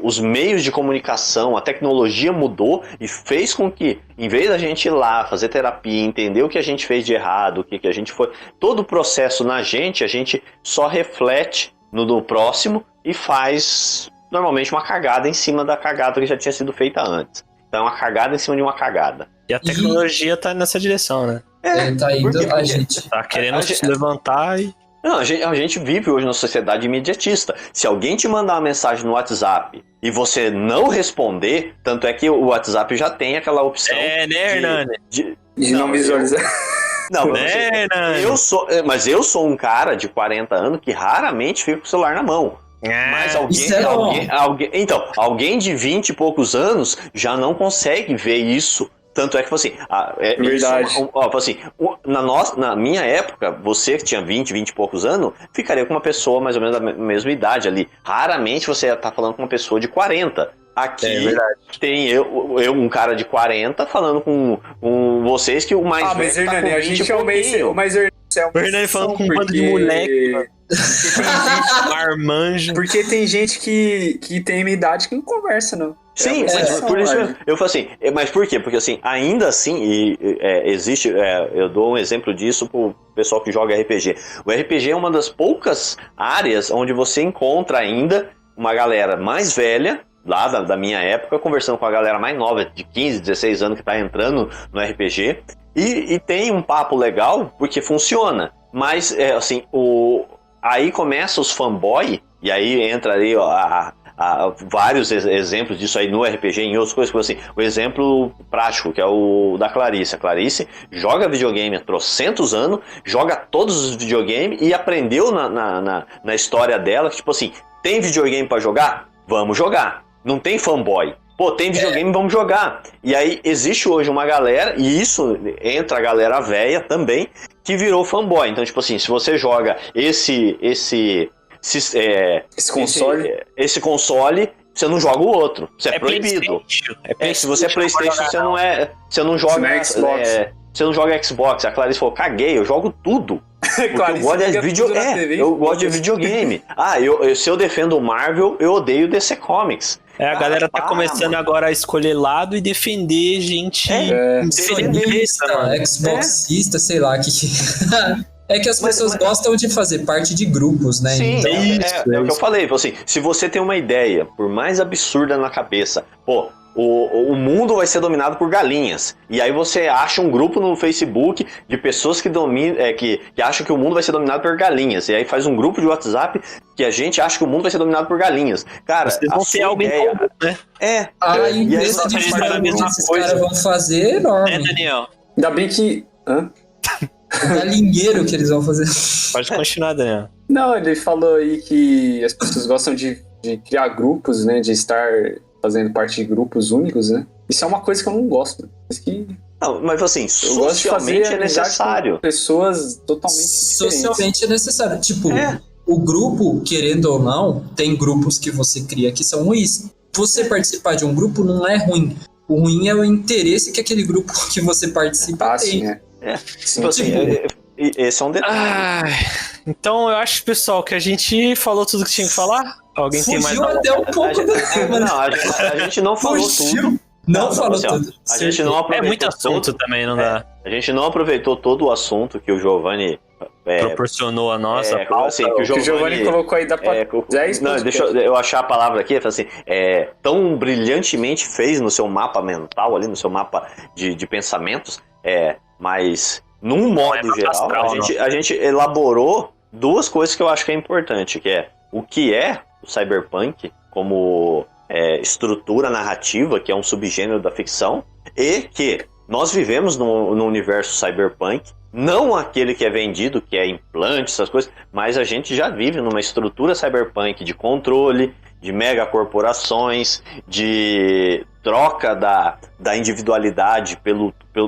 os meios de comunicação, a tecnologia mudou e fez com que, em vez da gente ir lá fazer terapia, entender o que a gente fez de errado, o que a gente foi, todo o processo na gente, a gente só reflete no próximo e faz normalmente uma cagada em cima da cagada que já tinha sido feita antes. Então é uma cagada em cima de uma cagada. E a tecnologia tá nessa direção, né? Tá indo a gente. Tá querendo se levantar e... Não, a gente vive hoje numa sociedade imediatista. Se alguém te mandar uma mensagem no WhatsApp e você não responder, tanto é que o WhatsApp já tem aquela opção... né, Hernani? De não visualizar. Não, mas eu sou um cara de 40 anos que raramente fica com o celular na mão. Mas alguém de 20 e poucos anos já não consegue ver isso. Tanto é que, assim, verdade. Na minha época, você que tinha 20 e poucos anos, ficaria com uma pessoa mais ou menos da mesma idade ali. Raramente você tá falando com uma pessoa de 40. Aqui tem eu, um cara de 40, falando com vocês que o mais velho mas Hernani, tá com 20 a gente é o meio... Mas o Hernani falando com um bando de moleque, marmanjo. Porque tem gente que tem minha idade que não conversa, não. Sim, mas por isso eu falo assim, mas por quê? Porque assim, ainda assim, existe, eu dou um exemplo disso pro pessoal que joga RPG. O RPG é uma das poucas áreas onde você encontra ainda uma galera mais velha, lá da minha época, conversando com a galera mais nova, de 15, 16 anos, que tá entrando no RPG, e tem um papo legal, porque funciona. Mas, assim, aí começa os fanboy, e aí entra aí, vários exemplos disso aí no RPG, em outras coisas, assim, o exemplo prático, que é o da Clarice. A Clarice joga videogame há trocentos anos, joga todos os videogames e aprendeu na história dela que, tipo assim, tem videogame pra jogar? Vamos jogar. Não tem fanboy. Tem videogame, vamos jogar. E aí existe hoje uma galera, e isso entra a galera velha também, que virou fanboy. Então, tipo assim, se você joga esse console, você não joga o outro. Você é proibido. Se você é PlayStation, você não joga Xbox. Você não joga Xbox. A Clarice falou, caguei, eu jogo tudo. Eu gosto de videogame. Se eu defendo o Marvel, eu odeio o DC Comics. A galera tá começando agora a escolher lado e defender gente. Xboxista, sei lá que. É que as pessoas gostam de fazer parte de grupos, né? Sim, então, é o que eu falei. Assim, se você tem uma ideia, por mais absurda na cabeça, o mundo vai ser dominado por galinhas. E aí você acha um grupo no Facebook de pessoas que acham que o mundo vai ser dominado por galinhas. E aí faz um grupo de WhatsApp que a gente acha que o mundo vai ser dominado por galinhas. Cara, vocês vão ter algo em comum, né? A empresa de frango que esses caras vão fazer é enorme. Daniel? Ainda bem que... O galinheiro que eles vão fazer. Pode continuar, Daniel. Não, ele falou aí que as pessoas gostam de criar grupos, né? De estar fazendo parte de grupos únicos, né? Isso é uma coisa que eu não gosto. Mas assim, socialmente é necessário. Pessoas totalmente socialmente é necessário. Tipo, o grupo, querendo ou não, tem grupos que você cria que são ruins. Você participar de um grupo não é ruim. O ruim é o interesse que aquele grupo que você participa tem. Sim, assim, esse é um detalhe. Então eu acho, pessoal, que a gente falou tudo que tinha que falar. Alguém tem mais até um pouco do tema. Não, a gente não falou tudo. Não falou tudo. A gente não aproveitou. É muito assunto também, não dá. A gente não aproveitou todo o assunto que o Giovanni proporcionou a nossa. Assim, que o Giovanni colocou aí, dá pra 10 não, deixa eu achar a palavra aqui. Assim, tão brilhantemente fez no seu mapa mental, ali no seu mapa de pensamentos. Mas num modo geral, astral, a gente elaborou duas coisas que eu acho que é importante, que é o que é o cyberpunk como estrutura narrativa, que é um subgênero da ficção, e que nós vivemos no universo cyberpunk, não aquele que é vendido, que é implante, essas coisas, mas a gente já vive numa estrutura cyberpunk de controle, de megacorporações, de troca da individualidade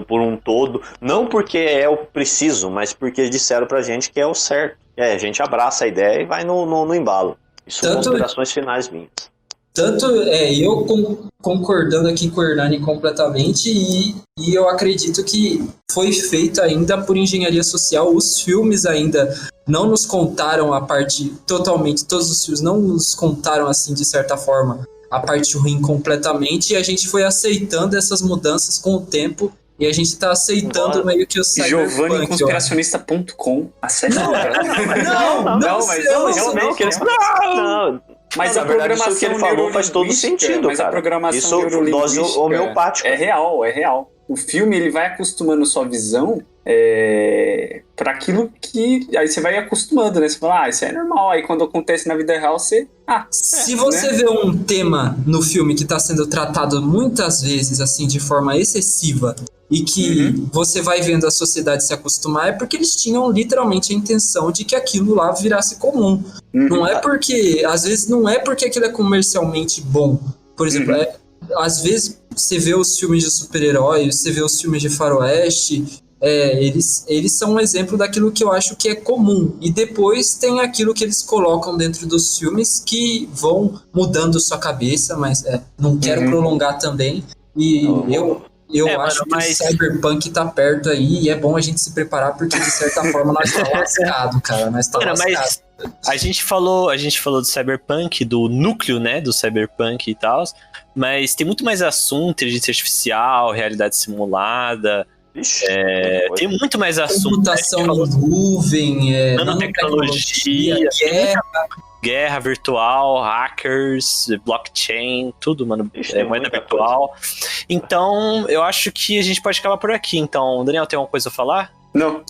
por um todo, não porque é o preciso, mas porque disseram pra gente que é o certo. A gente abraça a ideia e vai no embalo. Isso são considerações finais minhas. Tanto eu concordando aqui com o Hernani completamente, e eu acredito que foi feito ainda por engenharia social. Os filmes ainda não nos contaram a parte totalmente, todos os filmes não nos contaram assim, de certa forma, a parte ruim completamente, e a gente foi aceitando essas mudanças com o tempo, e a gente tá aceitando meio que o cyberpunk. GiovanniConspiracionista.com, a série. Não, mas na a verdade, programação isso que ele falou faz todo sentido, mas cara. A programação isso dose homeopática. É real. O filme, ele vai acostumando sua visão para aquilo que... Aí você vai acostumando, né? Você fala, isso é normal. Aí quando acontece na vida real, você... Se você vê um tema no filme que está sendo tratado muitas vezes, assim, de forma excessiva, e que você vai vendo a sociedade se acostumar, é porque eles tinham literalmente a intenção de que aquilo lá virasse comum. Não é porque... Às vezes não é porque aquilo é comercialmente bom. Por exemplo, às vezes você vê os filmes de super-heróis, você vê os filmes de faroeste, eles são um exemplo daquilo que eu acho que é comum. E depois tem aquilo que eles colocam dentro dos filmes que vão mudando sua cabeça, mas não quero prolongar também. E eu acho que o cyberpunk tá perto aí, e é bom a gente se preparar, porque de certa forma nós tá lascado, cara. Nós tá lascado. Mas a gente falou do cyberpunk, do núcleo, né, do cyberpunk e tal, mas tem muito mais assunto, inteligência artificial, realidade simulada. Ixi, tem muito mais assunto. Computação em nuvem, nanotecnologia, guerra virtual, hackers, blockchain, tudo, mano. Moeda virtual. Então, eu acho que a gente pode acabar por aqui. Então, Daniel, tem alguma coisa a falar? Não.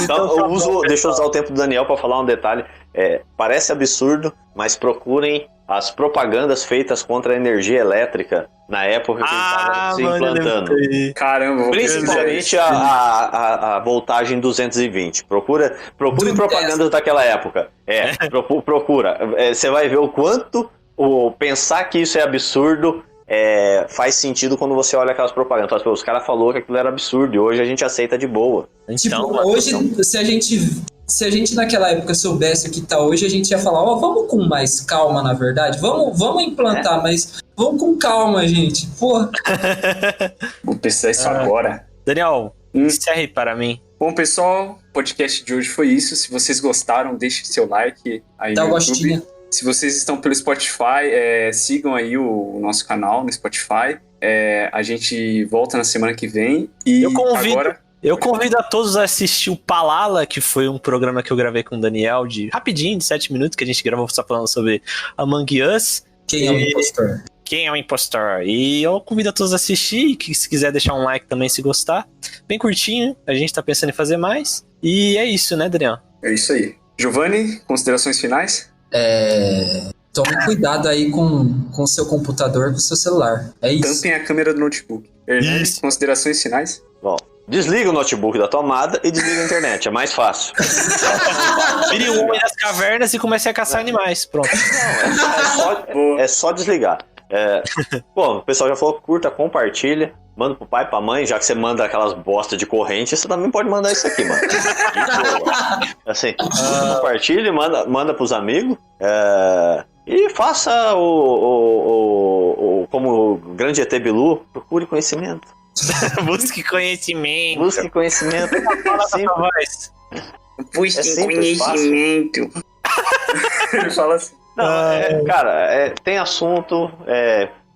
Então, deixa eu usar o tempo do Daniel para falar um detalhe. Parece absurdo, mas procurem as propagandas feitas contra a energia elétrica na época que ele estava se implantando. Caramba, principalmente a voltagem 220. Procurem propagandas daquela época. Procura. Você vai ver o quanto pensar que isso é absurdo faz sentido quando você olha aquelas propagandas. Os caras falaram que aquilo era absurdo e hoje a gente aceita de boa. Então, hoje, se a gente naquela época soubesse o que tá hoje, a gente ia falar, vamos com mais calma, na verdade. Vamos implantar, mas vamos com calma, gente. Porra. Vou pensar isso agora. Daniel, encerre para mim. Bom, pessoal, o podcast de hoje foi isso. Se vocês gostaram, deixe seu like aí no YouTube. Se vocês estão pelo Spotify, sigam aí o nosso canal no Spotify. A gente volta na semana que vem. E eu convido a todos a assistir o Palala, que foi um programa que eu gravei com o Daniel, rapidinho, de 7 minutos, que a gente gravou só falando sobre Among Us. Quem é o impostor? Quem é o impostor? E eu convido a todos a assistir, que se quiser deixar um like também, se gostar. Bem curtinho, a gente tá pensando em fazer mais. E é isso, né, Daniel? É isso aí. Giovanni, considerações finais? Tome cuidado aí com o seu computador, com o seu celular. É isso. Tampem a câmera do notebook. Hernani, considerações finais? Bom, desliga o notebook da tomada e desliga a internet, é mais fácil. Vire um homem das cavernas e comece a caçar animais, pronto. É só desligar. Bom, o pessoal já falou, curta, compartilha, manda pro pai, pra mãe, já que você manda aquelas bosta de corrente, você também pode mandar isso aqui, mano. Assim, compartilha, manda pros amigos, e faça como o grande ET Bilu, procure conhecimento. Busque conhecimento. Busque conhecimento. Busque conhecimento. Ele fala assim. Não, cara, tem assunto,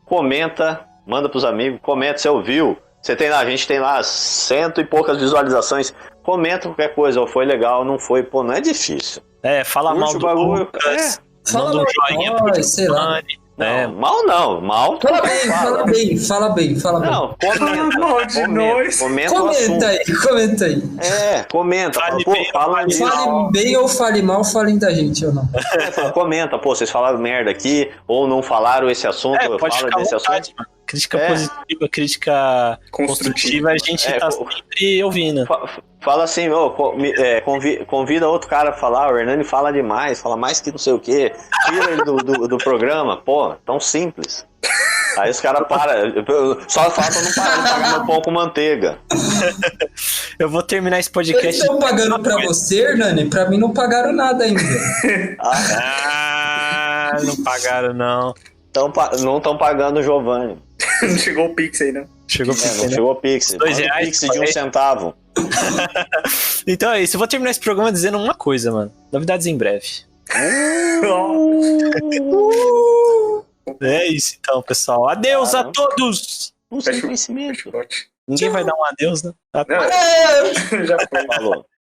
comenta, manda pros amigos, comenta, você ouviu, a gente tem lá 100 e poucas visualizações, comenta qualquer coisa, foi legal, não foi, não é difícil. Fala mal do bagulho, fala mal do joinha, sei lá. né? Não, mal não. Mal Fala bem. Não, comenta. Mal de nós. Comenta o assunto. Comenta aí. Comenta. Fale Pô, bem, fala disso. Fale bem ou fale mal, falem da gente ou não. Comenta, pô, vocês falaram merda aqui, ou não falaram esse assunto, eu Pode falo ficar à desse vontade, assunto. mano. Crítica positiva, crítica construtiva, a gente tá sempre ouvindo. Fala assim, convida outro cara a falar, o Hernani fala demais, fala mais que não sei o que, tira ele do programa, pô, tão simples. Aí os caras param, só fala pra não parar de pagar meu pão com manteiga. Eu vou terminar esse podcast. Eles estão pagando pra você, Hernani? Pra mim não pagaram nada ainda. Não pagaram, não. Não estão pagando o Giovanni. Não chegou o Pix aí, né? Chegou o Pix, Não né? chegou o Pix. R$2 Pix de 1 centavo. Então é isso, eu vou terminar esse programa dizendo uma coisa, mano. Novidades em breve. É isso então, pessoal. Adeus a todos! Sem conhecimento. Ninguém vai dar um adeus, né? Não, já foi. Falou.